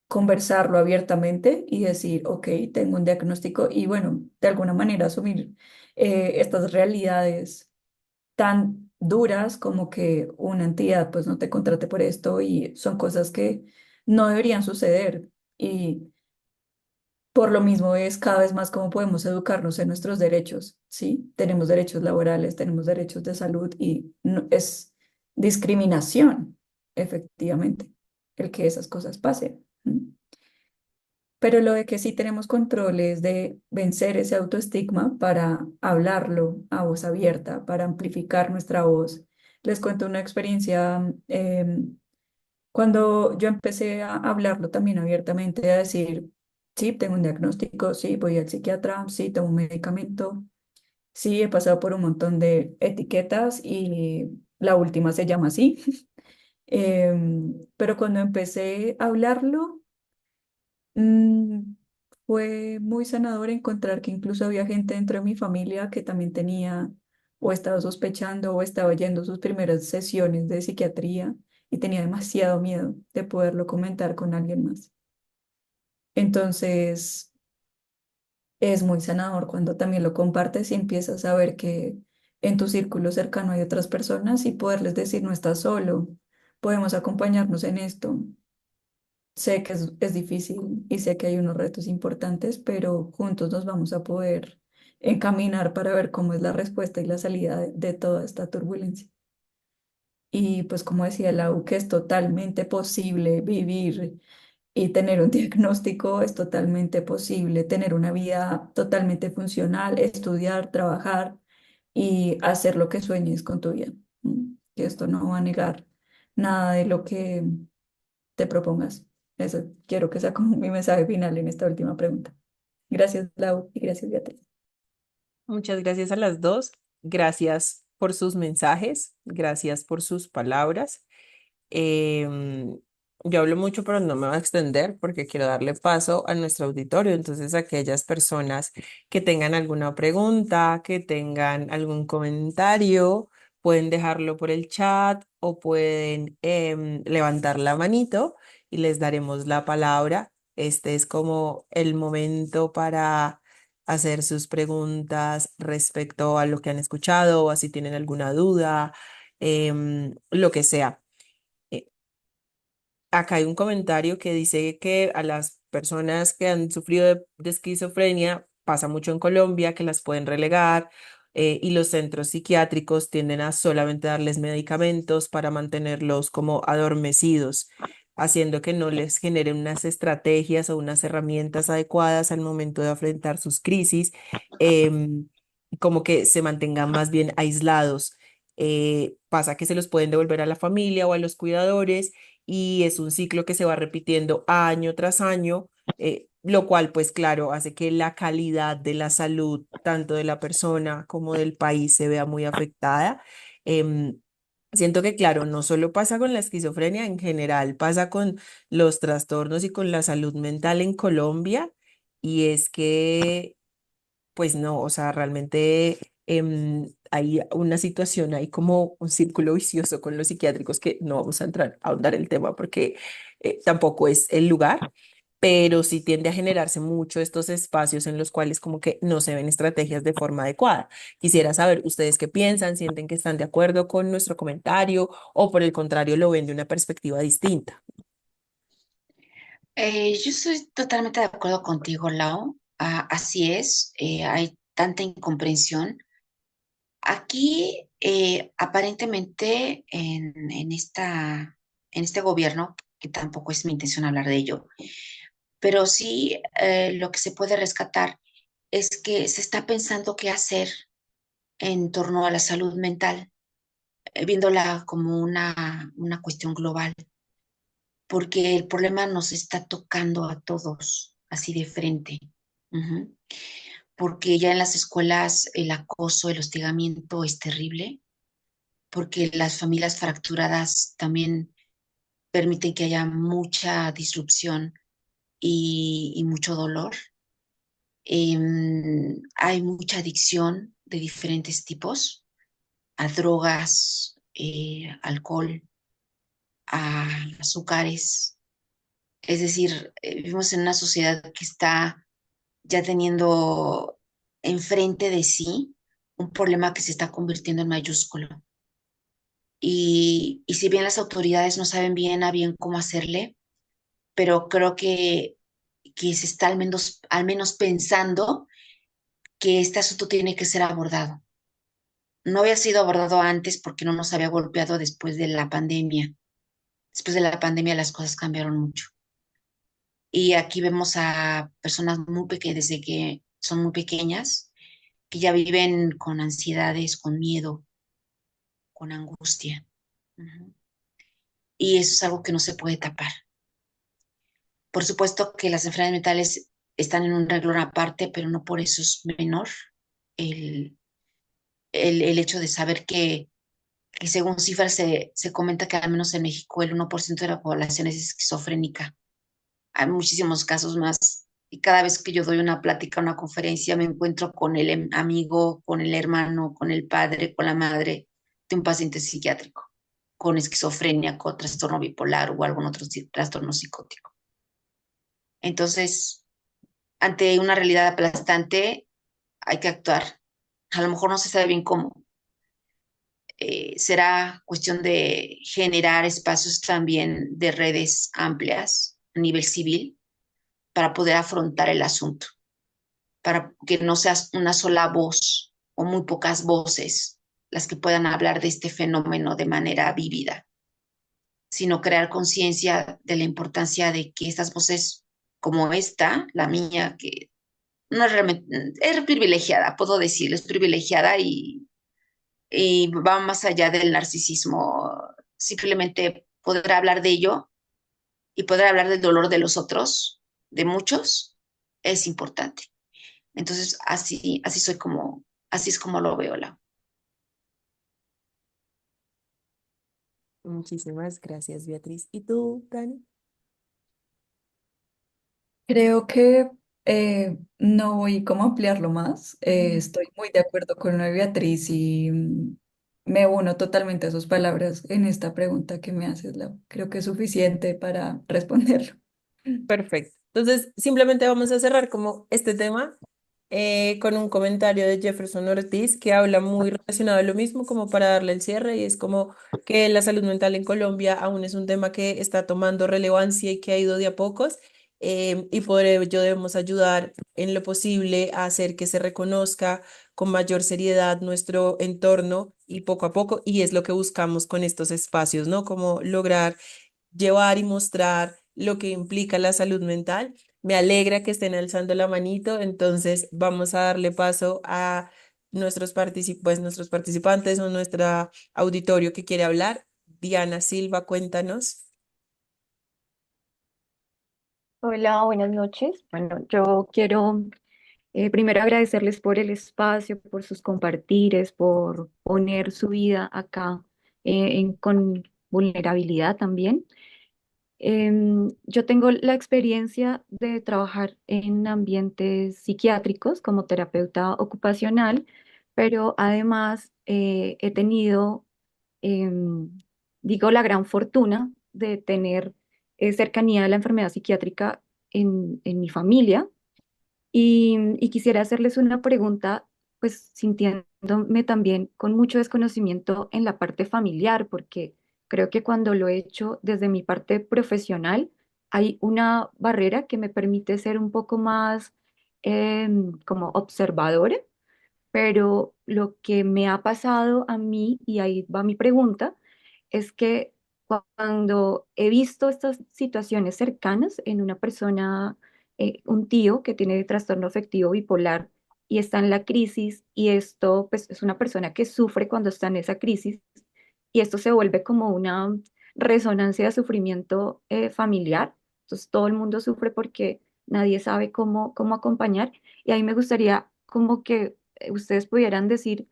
conversarlo abiertamente y decir, ok, tengo un diagnóstico y bueno, de alguna manera asumir estas realidades tan duras como que una entidad pues no te contrate por esto y son cosas que no deberían suceder y por lo mismo es cada vez más cómo podemos educarnos en nuestros derechos, ¿sí? Tenemos derechos laborales, tenemos derechos de salud y es discriminación, efectivamente, el que esas cosas pasen. Pero lo de que sí tenemos control es de vencer ese autoestigma para hablarlo a voz abierta, para amplificar nuestra voz. Les cuento una experiencia. Cuando yo empecé a hablarlo también abiertamente, a decir, sí, tengo un diagnóstico, sí, voy al psiquiatra, sí, tomo un medicamento, sí, he pasado por un montón de etiquetas y la última se llama así. Pero cuando empecé a hablarlo, Mm, fue muy sanador encontrar que incluso había gente dentro de mi familia que también tenía o estaba sospechando o estaba yendo a sus primeras sesiones de psiquiatría y tenía demasiado miedo de poderlo comentar con alguien más. Entonces, es muy sanador cuando también lo compartes y empiezas a ver que en tu círculo cercano hay otras personas y poderles decir, no estás solo, podemos acompañarnos en esto. Sé que es difícil y sé que hay unos retos importantes, pero juntos nos vamos a poder encaminar para ver cómo es la respuesta y la salida de toda esta turbulencia. Y pues como decía Lau, que es totalmente posible vivir y tener un diagnóstico, es totalmente posible tener una vida totalmente funcional, estudiar, trabajar y hacer lo que sueñes con tu vida. Que esto no va a negar nada de lo que te propongas. Eso quiero que sea como mi mensaje final en esta última pregunta. Gracias, Lau, y gracias, Beatriz. Muchas gracias a las dos. Gracias por sus mensajes, gracias por sus palabras. Em, yo hablo mucho, pero no me voy a extender porque quiero darle paso a nuestro auditorio. Entonces, aquellas personas que tengan alguna pregunta, que tengan algún comentario, pueden dejarlo por el chat o pueden levantar la manito y les daremos la palabra. Este es como el momento para hacer sus preguntas respecto a lo que han escuchado o si tienen alguna duda, lo que sea. Eh, Acá hay un comentario que dice que a las personas que han sufrido de esquizofrenia, pasa mucho en Colombia, que las pueden relegar y los centros psiquiátricos tienden a solamente darles medicamentos para mantenerlos como adormecidos, haciendo que no les generen unas estrategias o unas herramientas adecuadas al momento de afrontar sus crisis, como que se mantengan más bien aislados. Pasa que se los pueden devolver a la familia o a los cuidadores y es un ciclo que se va repitiendo año tras año, lo cual pues claro hace que la calidad de la salud tanto de la persona como del país se vea muy afectada. Em, Siento que claro, no solo pasa con la esquizofrenia, en general pasa con los trastornos y con la salud mental en Colombia y es que pues no, o sea, realmente hay una situación, hay como un círculo vicioso con los psiquiátricos que no vamos a entrar a ahondar el tema porque tampoco es el lugar, pero sí tiende a generarse mucho estos espacios en los cuales como que no se ven estrategias de forma adecuada. Quisiera saber ustedes qué piensan, sienten que están de acuerdo con nuestro comentario o por el contrario lo ven de una perspectiva distinta. Yo estoy totalmente de acuerdo contigo, Lau. Así es, hay tanta incomprensión. Aquí, aparentemente, en este gobierno, que tampoco es mi intención hablar de ello, pero sí lo que se puede rescatar es que se está pensando qué hacer en torno a la salud mental, viéndola como una cuestión global, porque el problema nos está tocando a todos así de frente. Ujú. Porque ya en las escuelas el acoso, el hostigamiento es terrible, porque las familias fracturadas también permiten que haya mucha disrupción y mucho dolor. Hay mucha adicción de diferentes tipos, a drogas, alcohol, a azúcares. Es decir, vivimos en una sociedad que está ya teniendo enfrente de sí un problema que se está convirtiendo en mayúsculo. Y si bien las autoridades no saben bien a bien cómo hacerle, pero creo que se está al menos pensando que este asunto tiene que ser abordado. No había sido abordado antes porque no nos había golpeado después de la pandemia. Después de la pandemia las cosas cambiaron mucho. Y aquí vemos a personas muy pequeñas, desde que son muy pequeñas, que ya viven con ansiedades, con miedo, con angustia. Ujú. Y eso es algo que no se puede tapar. Por supuesto que las enfermedades mentales están en un renglón aparte, pero no por eso es menor el, el hecho de saber que según cifras se comenta que al menos en México el 1% de la población es esquizofrénica. Hay muchísimos casos más. Y cada vez que yo doy una plática, una conferencia, me encuentro con el amigo, con el hermano, con el padre, con la madre de un paciente psiquiátrico, con esquizofrenia, con trastorno bipolar o algún otro trastorno psicótico. Entonces, ante una realidad aplastante, hay que actuar. A lo mejor no se sabe bien cómo. Será cuestión de generar espacios también de redes amplias a nivel civil para poder afrontar el asunto, para que no seas una sola voz o muy pocas voces las que puedan hablar de este fenómeno de manera vívida, sino crear conciencia de la importancia de que estas voces como esta, la mía, que no es realmente, es privilegiada, puedo decirlo, es privilegiada y va más allá del narcisismo. Simplemente poder hablar de ello y poder hablar del dolor de los otros, de muchos, es importante. Entonces, así es como lo veo, Lau. Muchísimas gracias, Beatriz. ¿Y tú, Dani? Creo que no voy como a ampliarlo más. Estoy muy de acuerdo con lo de Beatriz y me uno totalmente a sus palabras en esta pregunta que me haces, Lau. Creo que es suficiente para responderlo. Perfecto. Entonces, simplemente vamos a cerrar como este tema con un comentario de Jefferson Ortiz que habla muy relacionado a lo mismo, como para darle el cierre, y es como que la salud mental en Colombia aún es un tema que está tomando relevancia y que ha ido de a pocos, y por ello debemos ayudar en lo posible a hacer que se reconozca con mayor seriedad nuestro entorno y poco a poco, y es lo que buscamos con estos espacios, ¿no? Como lograr llevar y mostrar lo que implica la salud mental. Me alegra que estén alzando la manito, entonces vamos a darle paso a nuestros participantes o nuestro auditorio que quiere hablar. Diana Silva, cuéntanos. Hola, buenas noches. Bueno, yo quiero primero agradecerles por el espacio, por sus compartires, por poner su vida acá con vulnerabilidad también. Yo tengo la experiencia de trabajar en ambientes psiquiátricos como terapeuta ocupacional, pero además he tenido, digo, la gran fortuna de tener cercanía a la enfermedad psiquiátrica en mi familia. Y quisiera hacerles una pregunta, pues sintiéndome también con mucho desconocimiento en la parte familiar, porque creo que cuando lo he hecho desde mi parte profesional, hay una barrera que me permite ser un poco más como observadora, pero lo que me ha pasado a mí, y ahí va mi pregunta, es que cuando he visto estas situaciones cercanas en una persona, un tío que tiene trastorno afectivo bipolar y está en la crisis, y esto pues es una persona que sufre cuando está en esa crisis, y esto se vuelve como una resonancia de sufrimiento familiar. Entonces todo el mundo sufre porque nadie sabe cómo acompañar, y ahí me gustaría como que ustedes pudieran decir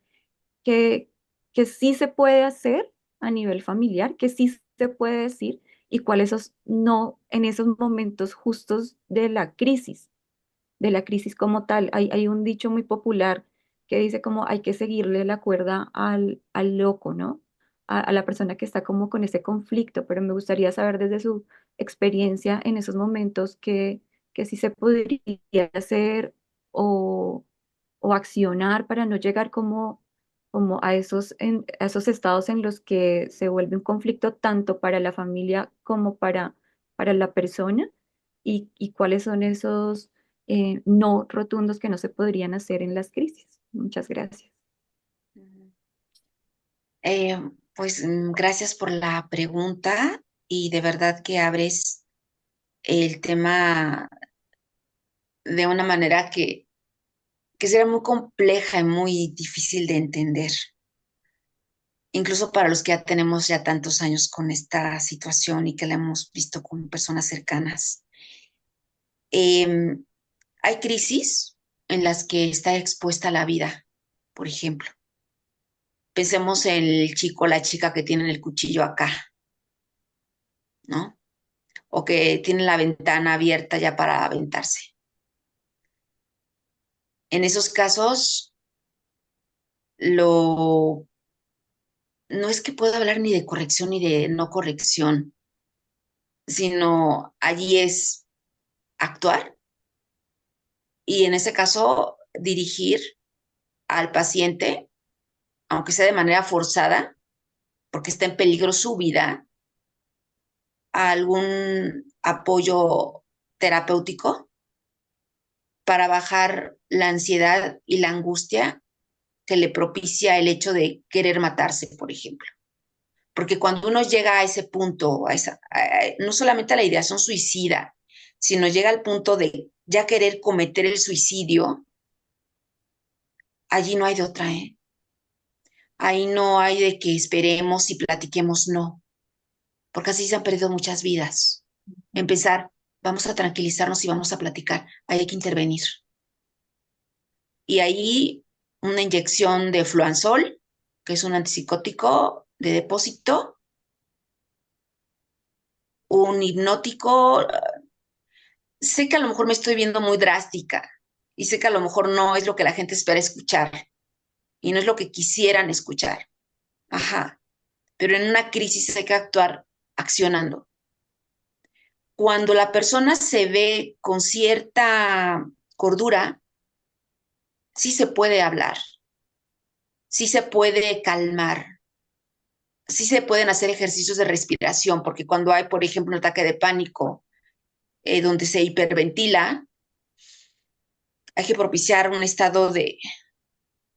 que, que sí se puede hacer a nivel familiar, que sí se puede decir, y cuáles son no en esos momentos justos de la crisis como tal. Hay un dicho muy popular que dice como hay que seguirle la cuerda al loco, ¿no? A la persona que está como con ese conflicto, pero me gustaría saber desde su experiencia en esos momentos que sí se podría hacer o, o accionar para no llegar como a a esos estados en los que se vuelve un conflicto tanto para la familia como para la persona, y cuáles son esos no rotundos que no se podrían hacer en las crisis. Muchas gracias. Ujú. Eh, gracias por la pregunta y de verdad que abres el tema de una manera que será muy compleja y muy difícil de entender, incluso para los que ya tenemos ya tantos años con esta situación y que la hemos visto con personas cercanas. Em, Hay crisis en las que está expuesta la vida, por ejemplo. Pensemos en el chico o la chica que tienen el cuchillo acá, ¿no? O que tienen la ventana abierta ya para aventarse. En esos casos, lo no es que pueda hablar ni de corrección ni de no corrección, sino allí es actuar y en ese caso dirigir al paciente, aunque sea de manera forzada, porque está en peligro su vida, a algún apoyo terapéutico para bajar la ansiedad y la angustia que le propicia el hecho de querer matarse, por ejemplo. Porque cuando uno llega a ese punto, no solamente a la ideación suicida, sino llega al punto de ya querer cometer el suicidio, allí no hay de otra, ¿eh? Ahí no hay de que esperemos y platiquemos, no, porque así se han perdido muchas vidas. Empezar, vamos a tranquilizarnos y vamos a platicar, ahí hay que intervenir. Y ahí una inyección de fluanzol, que es un antipsicótico de depósito, un hipnótico. Sé que a lo mejor me estoy viendo muy drástica y sé que a lo mejor no es lo que la gente espera escuchar y no es lo que quisieran escuchar. Ajá, pero en una crisis hay que actuar accionando. Cuando la persona se ve con cierta cordura, sí se puede hablar, sí se puede calmar, sí se pueden hacer ejercicios de respiración, porque cuando hay, por ejemplo, un ataque de pánico donde se hiperventila, hay que propiciar un estado de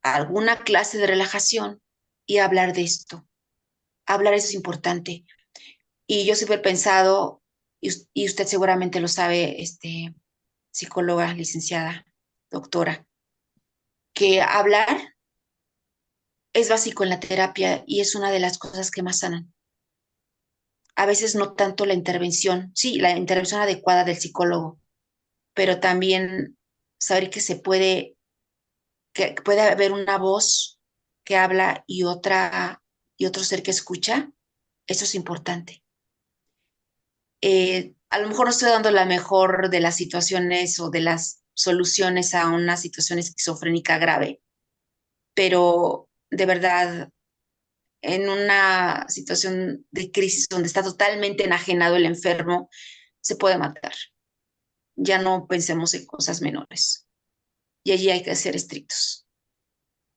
alguna clase de relajación y hablar de esto. Hablar eso es importante. Y yo siempre he pensado, y usted seguramente lo sabe, psicóloga, licenciada, doctora, que hablar es básico en la terapia y es una de las cosas que más sanan. A veces no tanto la intervención, sí, la intervención adecuada del psicólogo, pero también saber que puede haber una voz que habla y otro ser que escucha, eso es importante. A lo mejor no estoy dando la mejor de las situaciones o de las soluciones a una situación esquizofrénica grave, pero de verdad, en una situación de crisis donde está totalmente enajenado el enfermo, se puede matar. Ya no pensemos en cosas menores. Y allí hay que ser estrictos,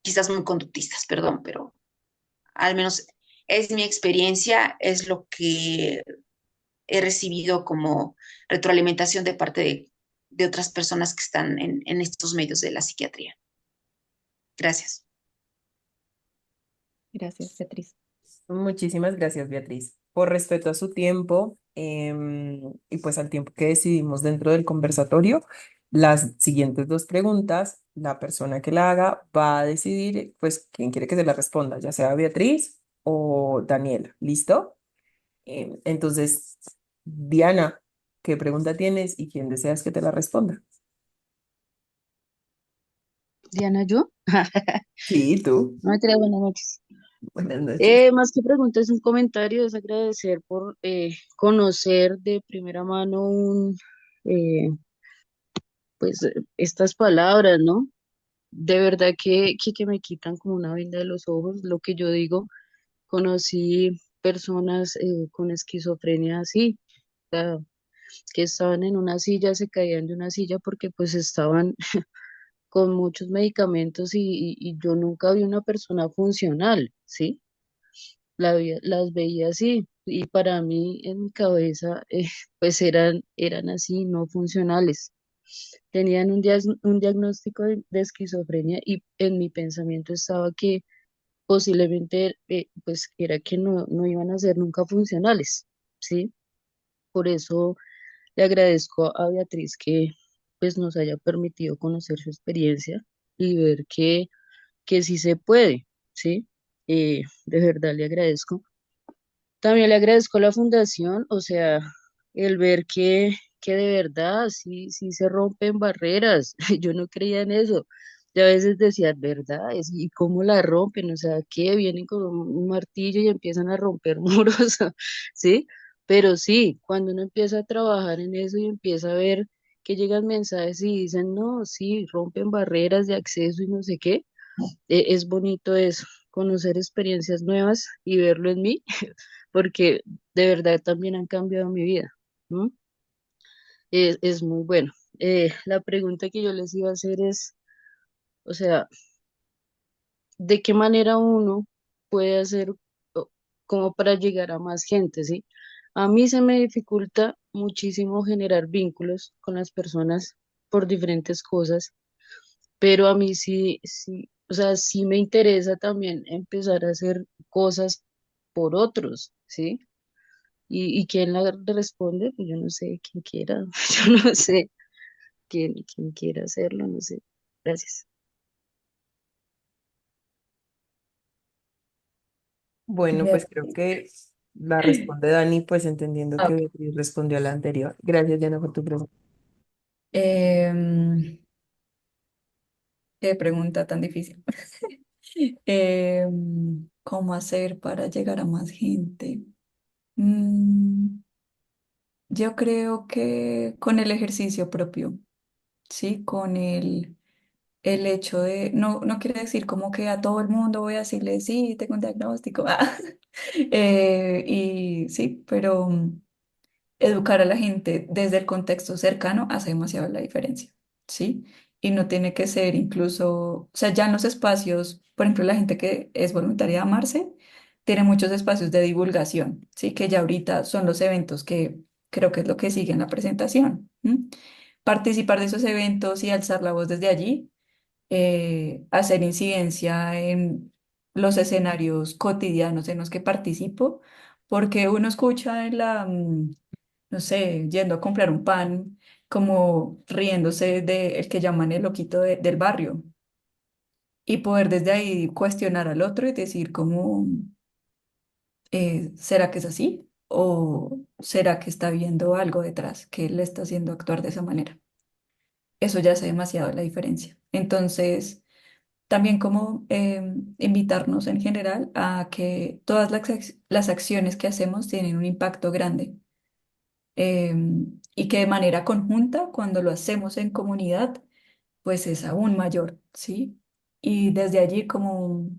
quizás muy conductistas, perdón, pero al menos es mi experiencia, es lo que he recibido como retroalimentación de parte de otras personas que están en estos medios de la psiquiatría. Gracias. Gracias, Beatriz. Muchísimas gracias, Beatriz. Por respeto a su tiempo y pues al tiempo que decidimos dentro del conversatorio, las siguientes dos preguntas, la persona que la haga va a decidir pues quién quiere que se la responda, ya sea Beatriz o Daniela. ¿Listo? Entonces, Diana, ¿qué pregunta tienes y quién deseas que te la responda? Diana, ¿yo? Sí, tú. No me trae buenas noches. Buenas noches. Más que pregunta, es un comentario, es agradecer por conocer de primera mano eh, estas palabras, ¿no? De verdad que me quitan como una venda de los ojos. Lo que yo digo, conocí personas con esquizofrenia así, o sea, que estaban en una silla, se caían de una silla porque pues estaban con muchos medicamentos y yo nunca vi una persona funcional, ¿sí? Las veía así y para mí en mi cabeza pues eran así, no funcionales. Tenían un diagnóstico de esquizofrenia y en mi pensamiento estaba que posiblemente pues era que no iban a ser nunca funcionales, ¿sí? Por eso le agradezco a Beatriz que pues nos haya permitido conocer su experiencia y ver que sí se puede, ¿sí? De verdad le agradezco. También le agradezco a la fundación, o sea, el ver que de verdad sí se rompen barreras. Yo no creía en eso. Yo a veces decía, ¿verdad? ¿Y cómo la rompen? O sea, que vienen con un martillo y empiezan a romper muros, ¿sí? Pero sí, cuando uno empieza a trabajar en eso y empieza a ver que llegan mensajes y dicen, no, sí, rompen barreras de acceso y no sé qué, es bonito eso, conocer experiencias nuevas y verlo en mí, porque de verdad también han cambiado mi vida, ¿no? Es muy bueno. La pregunta que yo les iba a hacer es, o sea, ¿de qué manera uno puede hacer como para llegar a más gente, ¿sí? A mí se me dificulta muchísimo generar vínculos con las personas por diferentes cosas, pero a mí sí, o sea, sí me interesa también empezar a hacer cosas por otros, ¿sí? Y quién la responde, pues yo no sé quién quiera, yo no sé quién quiera hacerlo, no sé. Gracias. Bueno, pues creo Beatriz. que la responde Dani, pues entendiendo que Ok. Beatriz respondió a la anterior. Gracias, Diana, por tu pregunta. Em, qué pregunta tan difícil. ¿Cómo hacer para llegar a más gente? Mm, yo creo que con el ejercicio propio, ¿sí? Con el hecho de, no quiere decir como que a todo el mundo voy a decirle, sí, tengo un diagnóstico. Y sí, pero educar a la gente desde el contexto cercano hace demasiado la diferencia, ¿sí? y no tiene que ser incluso, o sea, ya en los espacios, por ejemplo, la gente que es voluntaria de Amarse, tiene muchos espacios de divulgación, ¿sí? Que ya ahorita son los eventos que creo que es lo que sigue en la presentación. ¿M? Participar de esos eventos y alzar la voz desde allí, hacer incidencia en los escenarios cotidianos en los que participo, porque uno escucha en no sé, yendo a comprar un pan, como riéndose de el que llaman el loquito del barrio, y poder desde ahí cuestionar al otro y decir como, ¿será que es así? ¿O será que está viendo algo detrás que le está haciendo actuar de esa manera? Eso ya hace demasiado la diferencia. Entonces, también como invitarnos en general a que todas las acciones que hacemos tienen un impacto grande, y que de manera conjunta, cuando lo hacemos en comunidad, pues es aún mayor, ¿sí? Y desde allí como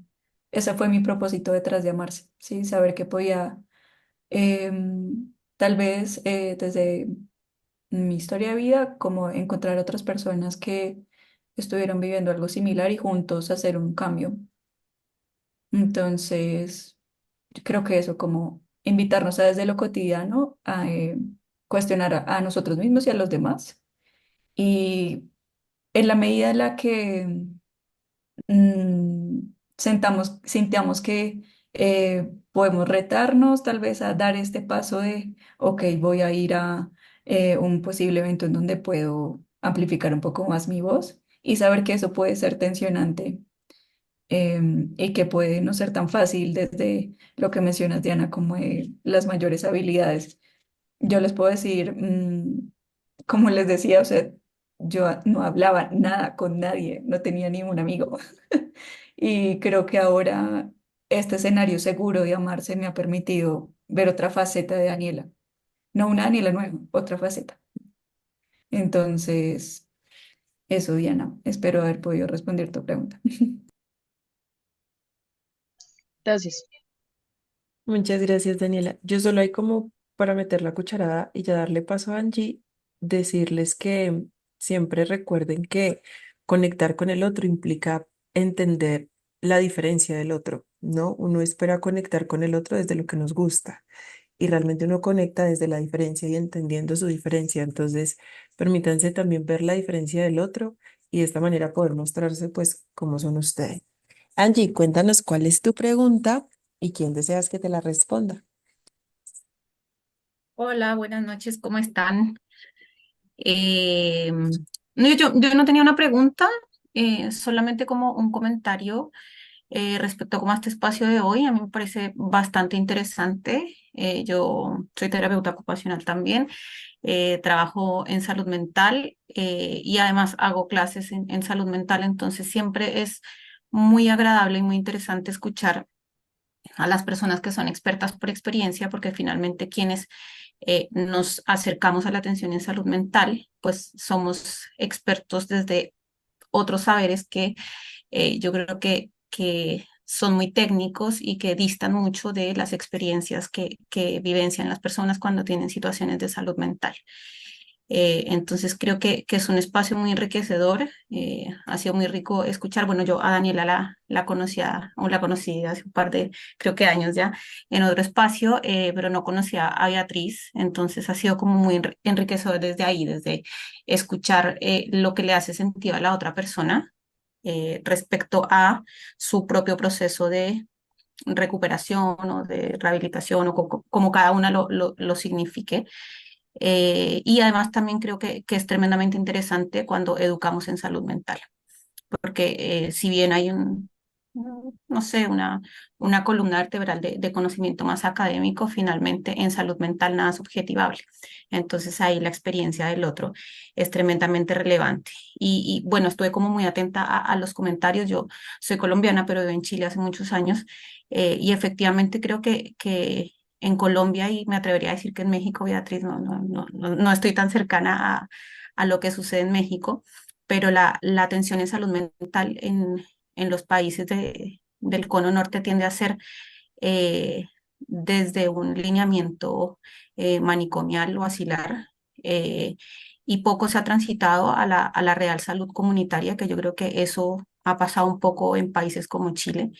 ese fue mi propósito detrás de Amarse, ¿sí? Saber que podía, tal vez desde mi historia de vida, como encontrar otras personas que estuvieron viviendo algo similar y juntos hacer un cambio. Entonces, yo creo que eso, como invitarnos a desde lo cotidiano a cuestionar a nosotros mismos y a los demás. Y en la medida en la que sintamos que podemos retarnos tal vez a dar este paso de, ok, voy a ir a un posible evento en donde puedo amplificar un poco más mi voz y saber que eso puede ser tensionante, y que puede no ser tan fácil desde lo que mencionas, Diana, como las mayores habilidades. Yo les puedo decir, como les decía, o sea, yo no hablaba nada con nadie, no tenía ningún amigo. Y creo que ahora este escenario seguro de amarse me ha permitido ver otra faceta de Daniela. No una Daniela nueva, otra faceta. Entonces, eso, Diana, espero haber podido responder tu pregunta. Gracias. Muchas gracias, Daniela. Yo solo hay como para meter la cucharada y ya darle paso a Angie, decirles que siempre recuerden que conectar con el otro implica entender la diferencia del otro, ¿no? Uno espera conectar con el otro desde lo que nos gusta y realmente uno conecta desde la diferencia y entendiendo su diferencia. Entonces, permítanse también ver la diferencia del otro y de esta manera poder mostrarse pues como son ustedes. Angie, cuéntanos cuál es tu pregunta y quién deseas que te la responda. Hola, buenas noches, ¿cómo están? No, yo no tenía una pregunta, solamente como un comentario respecto a cómo este espacio de hoy. A mí me parece bastante interesante. Yo soy terapeuta ocupacional también, trabajo en salud mental y además hago clases en salud mental, entonces siempre es muy agradable y muy interesante escuchar a las personas que son expertas por experiencia, porque finalmente quienes nos acercamos a la atención en salud mental, pues somos expertos desde otros saberes que yo creo que son muy técnicos y que distan mucho de las experiencias que vivencian las personas cuando tienen situaciones de salud mental. Entonces creo que es un espacio muy enriquecedor. Ha sido muy rico escuchar. Bueno, yo a Daniela la conocía, o la conocí hace un par de, creo que años ya, en otro espacio, pero no conocía a Beatriz. Entonces ha sido como muy enriquecedor desde ahí, desde escuchar lo que le hace sentido a la otra persona respecto a su propio proceso de recuperación o de rehabilitación o como cada una lo signifique. Y además también creo que es tremendamente interesante cuando educamos en salud mental, porque si bien hay no sé, una columna vertebral de conocimiento más académico, finalmente en salud mental nada es subjetivable. Entonces ahí la experiencia del otro es tremendamente relevante. Y bueno, estuve como muy atenta a los comentarios. Yo soy colombiana, pero vivo en Chile hace muchos años y efectivamente creo que en Colombia, y me atrevería a decir que en México, Beatriz, no estoy tan cercana a lo que sucede en México, pero la atención en salud mental en los países del cono norte tiende a ser eh, desde un lineamiento manicomial o asilar, eh, y poco se ha transitado a la real salud comunitaria, que yo creo que eso ha pasado un poco en países como Chile.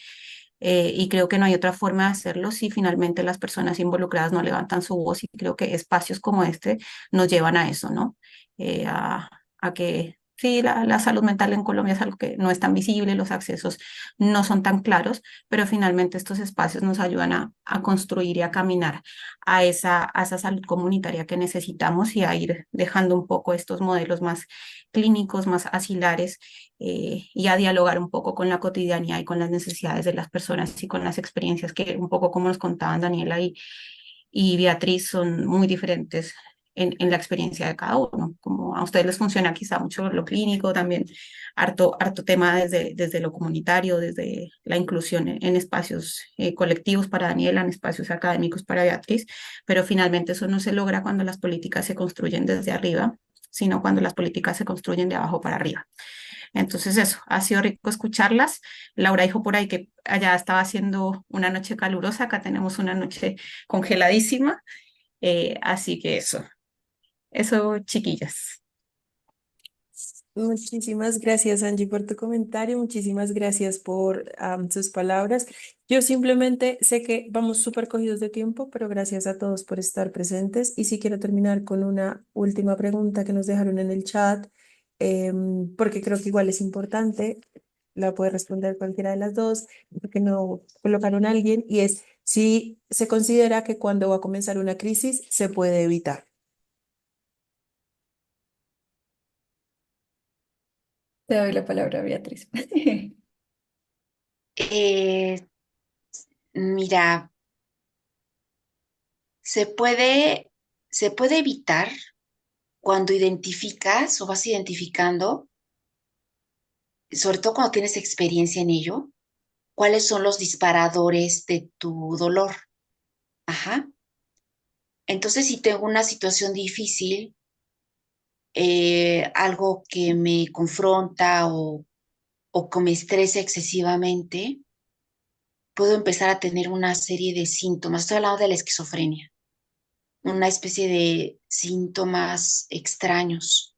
Y creo que no hay otra forma de hacerlo si finalmente las personas involucradas no levantan su voz y creo que espacios como este nos llevan a eso, ¿no? Eh, a, a que sí, la salud mental en Colombia es algo que no es tan visible, los accesos no son tan claros, pero finalmente estos espacios nos ayudan a construir y a caminar a esa salud comunitaria que necesitamos y a ir dejando un poco estos modelos más clínicos, más asilares y a dialogar un poco con la cotidianidad y con las necesidades de las personas y con las experiencias que un poco como nos contaban Daniela y Beatriz son muy diferentes en la experiencia de cada uno. Como a ustedes les funciona quizá mucho lo clínico, también harto tema desde lo comunitario, desde la inclusión en espacios colectivos para Daniela, en espacios académicos para Beatriz, pero finalmente eso no se logra cuando las políticas se construyen desde arriba, sino cuando las políticas se construyen de abajo para arriba. Entonces eso, ha sido rico escucharlas. Laura dijo por ahí que allá estaba haciendo una noche calurosa, acá tenemos una noche congeladísima, así que eso chiquillas. Muchísimas gracias, Angie, por tu comentario. Muchísimas gracias por sus palabras. Yo simplemente sé que vamos súper cogidos de tiempo, pero gracias a todos por estar presentes. Y sí quiero terminar con una última pregunta que nos dejaron en el chat, porque creo que igual es importante. La puede responder cualquiera de las dos, porque no colocaron a alguien, y es si se considera que cuando va a comenzar una crisis se puede evitar. Te doy la palabra, Beatriz. Eh, mira, se puede evitar cuando identificas o vas identificando, sobre todo cuando tienes experiencia en ello, cuáles son los disparadores de tu dolor. Ajá. Entonces, si tengo una situación difícil, algo que me confronta o que me estresa excesivamente, puedo empezar a tener una serie de síntomas. Estoy hablando de la esquizofrenia, una especie de síntomas extraños.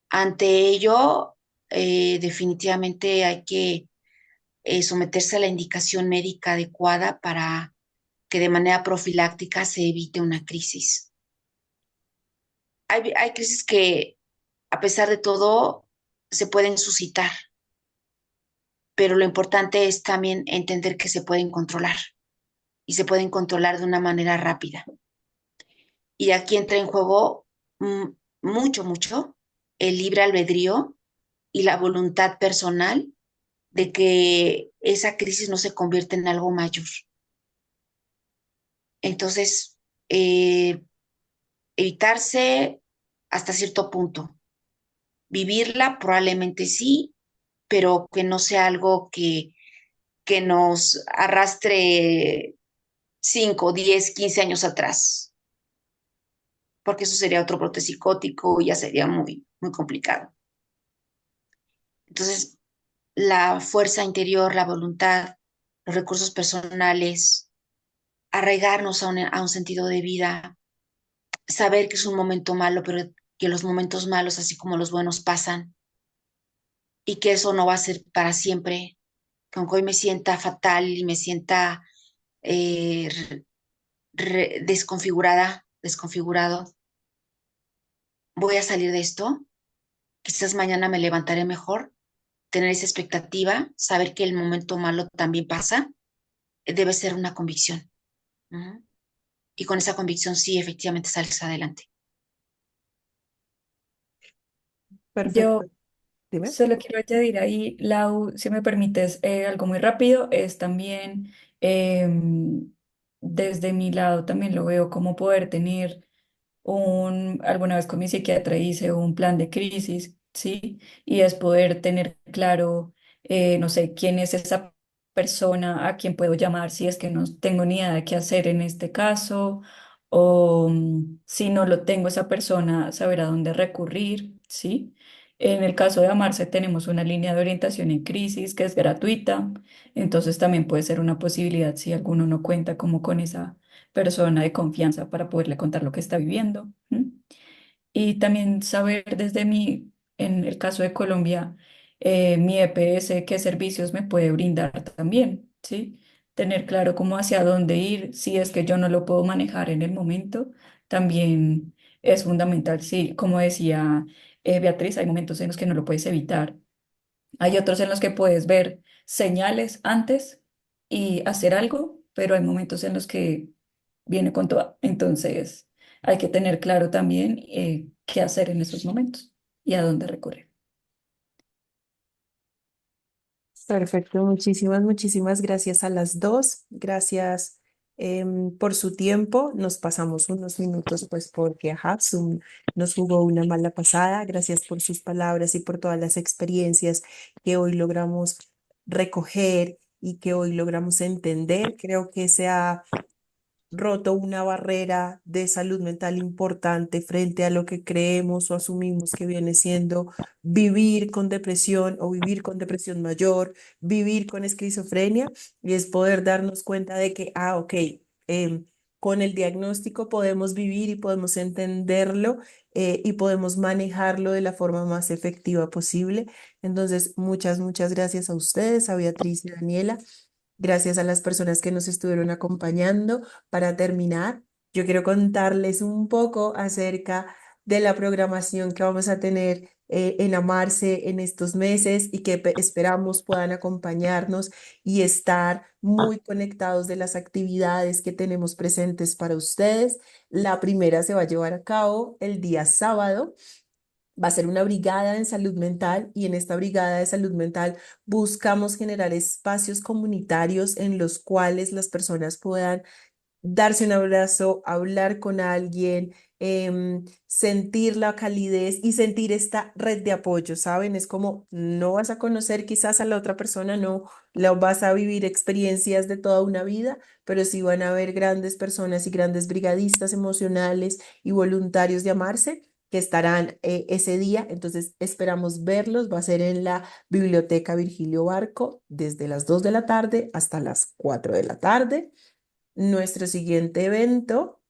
Ante ello, definitivamente hay que someterse a la indicación médica adecuada para que de manera profiláctica se evite una crisis. Hay crisis que, a pesar de todo, se pueden suscitar, pero lo importante es también entender que se pueden controlar y se pueden controlar de una manera rápida. Y aquí entra en juego mucho el libre albedrío y la voluntad personal de que esa crisis no se convierta en algo mayor. Entonces, evitarse hasta cierto punto. Vivirla probablemente sí, pero que no sea algo que nos arrastre 5, 10, 15 años atrás, porque eso sería otro brote psicótico y ya sería muy complicado. Entonces, la fuerza interior, la voluntad, los recursos personales, arraigarnos a un sentido de vida, saber que es un momento malo, pero que los momentos malos, así como los buenos, pasan y que eso no va a ser para siempre, que aunque hoy me sienta fatal y me sienta eh, desconfigurado, voy a salir de esto, quizás mañana me levantaré mejor, tener esa expectativa, saber que el momento malo también pasa, debe ser una convicción. Uh-huh. Y con esa convicción sí, efectivamente sales adelante. Perfecto. Yo Dime. solo quiero añadir ahí, Lau, si me permites, algo muy rápido, es también desde mi lado también lo veo como poder tener alguna vez con mi psiquiatra hice un plan de crisis, ¿sí? Y es poder tener claro, no sé, quién es esa persona a quien puedo llamar si es que no tengo ni idea de qué hacer en este caso, o si no lo tengo esa persona, saber a dónde recurrir, ¿sí? En el caso de Amarse tenemos una línea de orientación en crisis que es gratuita, entonces también puede ser una posibilidad si alguno no cuenta como con esa persona de confianza para poderle contar lo que está viviendo. ¿M? Y también saber desde en el caso de Colombia, mi EPS, qué servicios me puede brindar también, ¿sí? Tener claro cómo hacia dónde ir, si es que yo no lo puedo manejar en el momento, también es fundamental, sí, como decía Beatriz, hay momentos en los que no lo puedes evitar, hay otros en los que puedes ver señales antes y hacer algo, pero hay momentos en los que viene con todo. Entonces, hay que tener claro también qué hacer en esos momentos y a dónde recurrir. Perfecto, muchísimas gracias a las dos. Gracias por su tiempo. Nos pasamos unos minutos, pues porque ajá, Zoom nos jugó una mala pasada. Gracias por sus palabras y por todas las experiencias que hoy logramos recoger y que hoy logramos entender. Creo que se ha roto una barrera de salud mental importante frente a lo que creemos o asumimos que viene siendo vivir con depresión o vivir con depresión mayor, vivir con esquizofrenia, y es poder darnos cuenta de que, ok, con el diagnóstico podemos vivir y podemos entenderlo y podemos manejarlo de la forma más efectiva posible. Entonces, muchas gracias a ustedes, a Beatriz y Daniela. Gracias a las personas que nos estuvieron acompañando. Para terminar, yo quiero contarles un poco acerca de la programación que vamos a tener en Amarse en estos meses y que esperamos puedan acompañarnos y estar muy conectados de las actividades que tenemos presentes para ustedes. La primera se va a llevar a cabo el día sábado. Va a ser una brigada en salud mental y en esta brigada de salud mental buscamos generar espacios comunitarios en los cuales las personas puedan darse un abrazo, hablar con alguien, sentir la calidez y sentir esta red de apoyo, ¿saben? Es como no vas a conocer quizás a la otra persona, no la vas a vivir experiencias de toda una vida, pero sí van a haber grandes personas y grandes brigadistas emocionales y voluntarios de Amarse que estarán ese día. Entonces esperamos verlos. Va a ser en la Biblioteca Virgilio Barco desde las 2 de la tarde hasta las 4 de la tarde. Nuestro siguiente evento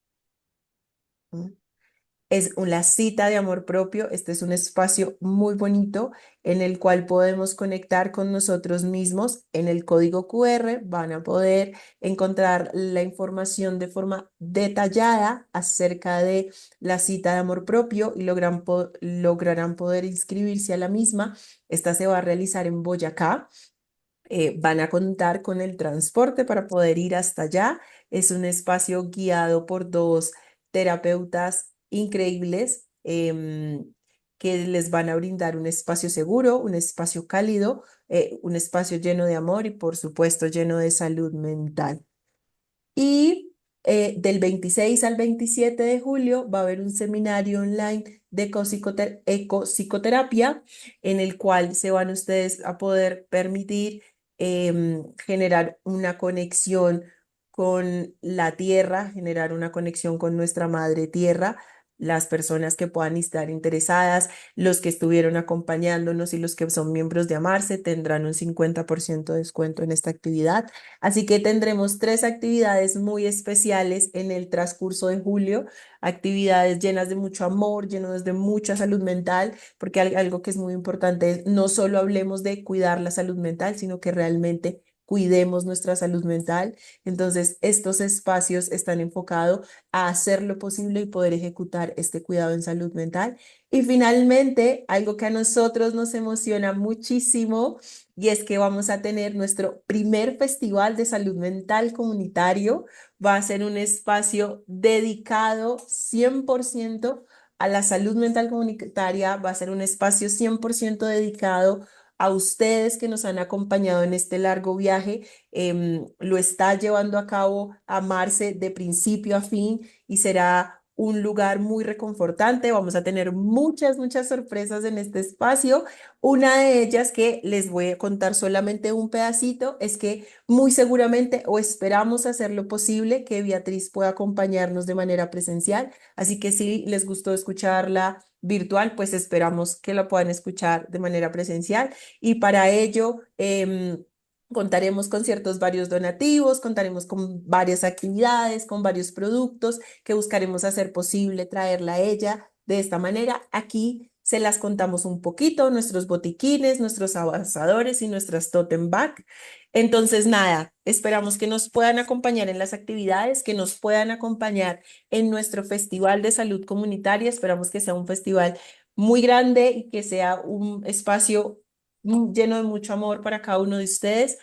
es una cita de amor propio. Este es un espacio muy bonito en el cual podemos conectar con nosotros mismos. En el código QR van a poder encontrar la información de forma detallada acerca de la cita de amor propio y lograrán poder inscribirse a la misma. Esta se va a realizar en Boyacá. Van a contar con el transporte para poder ir hasta allá. Es un espacio guiado por dos terapeutas increíbles que les van a brindar un espacio seguro, un espacio cálido, un espacio lleno de amor y por supuesto lleno de salud mental. Y del 26 al 27 de julio va a haber un seminario online de ecopsicoterapia en el cual se van ustedes a poder permitir generar una conexión con la tierra, generar una conexión con nuestra madre tierra. Las personas que puedan estar interesadas, los que estuvieron acompañándonos y los que son miembros de Amarse tendrán un 50% de descuento en esta actividad. Así que tendremos 3 actividades muy especiales en el transcurso de julio, actividades llenas de mucho amor, llenas de mucha salud mental, porque algo que es muy importante es no solo hablemos de cuidar la salud mental, sino que realmente cuidemos nuestra salud mental. Entonces, estos espacios están enfocados a hacer lo posible y poder ejecutar este cuidado en salud mental. Y finalmente, algo que a nosotros nos emociona muchísimo y es que vamos a tener nuestro primer festival de salud mental comunitario. Va a ser un espacio dedicado 100% a la salud mental comunitaria, va a ser un espacio 100% dedicado a ustedes que nos han acompañado en este largo viaje. Lo está llevando a cabo Amarse de principio a fin y será un lugar muy reconfortante. Vamos a tener muchas sorpresas en este espacio. Una de ellas que les voy a contar solamente un pedacito es que muy seguramente o esperamos hacer lo posible que Beatriz pueda acompañarnos de manera presencial. Así que si les gustó escucharla virtual, pues esperamos que la puedan escuchar de manera presencial. Y para ello, contaremos con ciertos varios donativos, contaremos con varias actividades, con varios productos que buscaremos hacer posible traerla a ella de esta manera. Aquí se las contamos un poquito, nuestros botiquines, nuestros avanzadores y nuestras totem bag. Entonces, nada, esperamos que nos puedan acompañar en las actividades, que nos puedan acompañar en nuestro Festival de Salud Comunitaria. Esperamos que sea un festival muy grande y que sea un espacio lleno de mucho amor para cada uno de ustedes.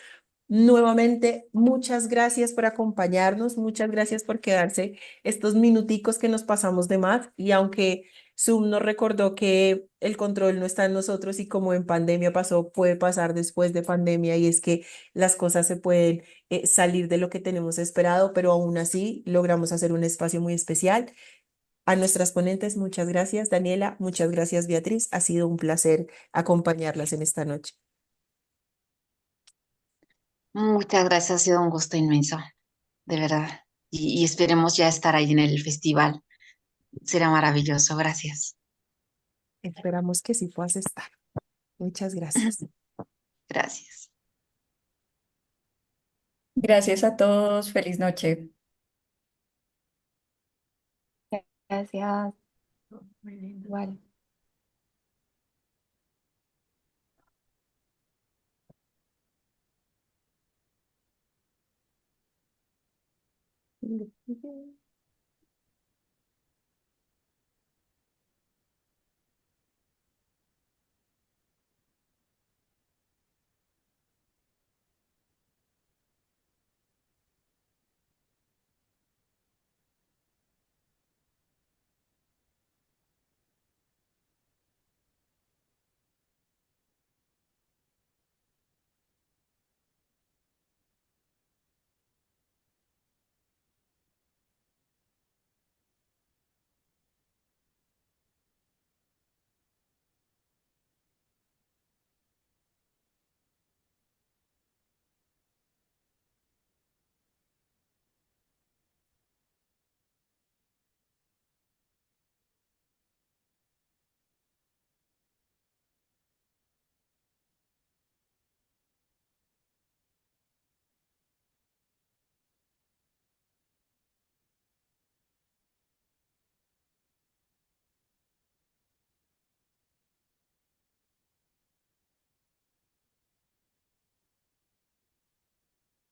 Nuevamente, muchas gracias por acompañarnos, muchas gracias por quedarse estos minuticos que nos pasamos de más. Y aunque Zoom nos recordó que el control no está en nosotros y como en pandemia pasó, puede pasar después de pandemia y es que las cosas se pueden salir de lo que tenemos esperado, pero aún así logramos hacer un espacio muy especial. A nuestras ponentes, muchas gracias, Daniela, muchas gracias, Beatriz. Ha sido un placer acompañarlas en esta noche. Muchas gracias, ha sido un gusto inmenso, de verdad. Y esperemos ya estar ahí en el festival. Será maravilloso, gracias. Esperamos que sí puedas estar. Muchas gracias. Gracias. Gracias a todos, feliz noche. Gracias. Igual.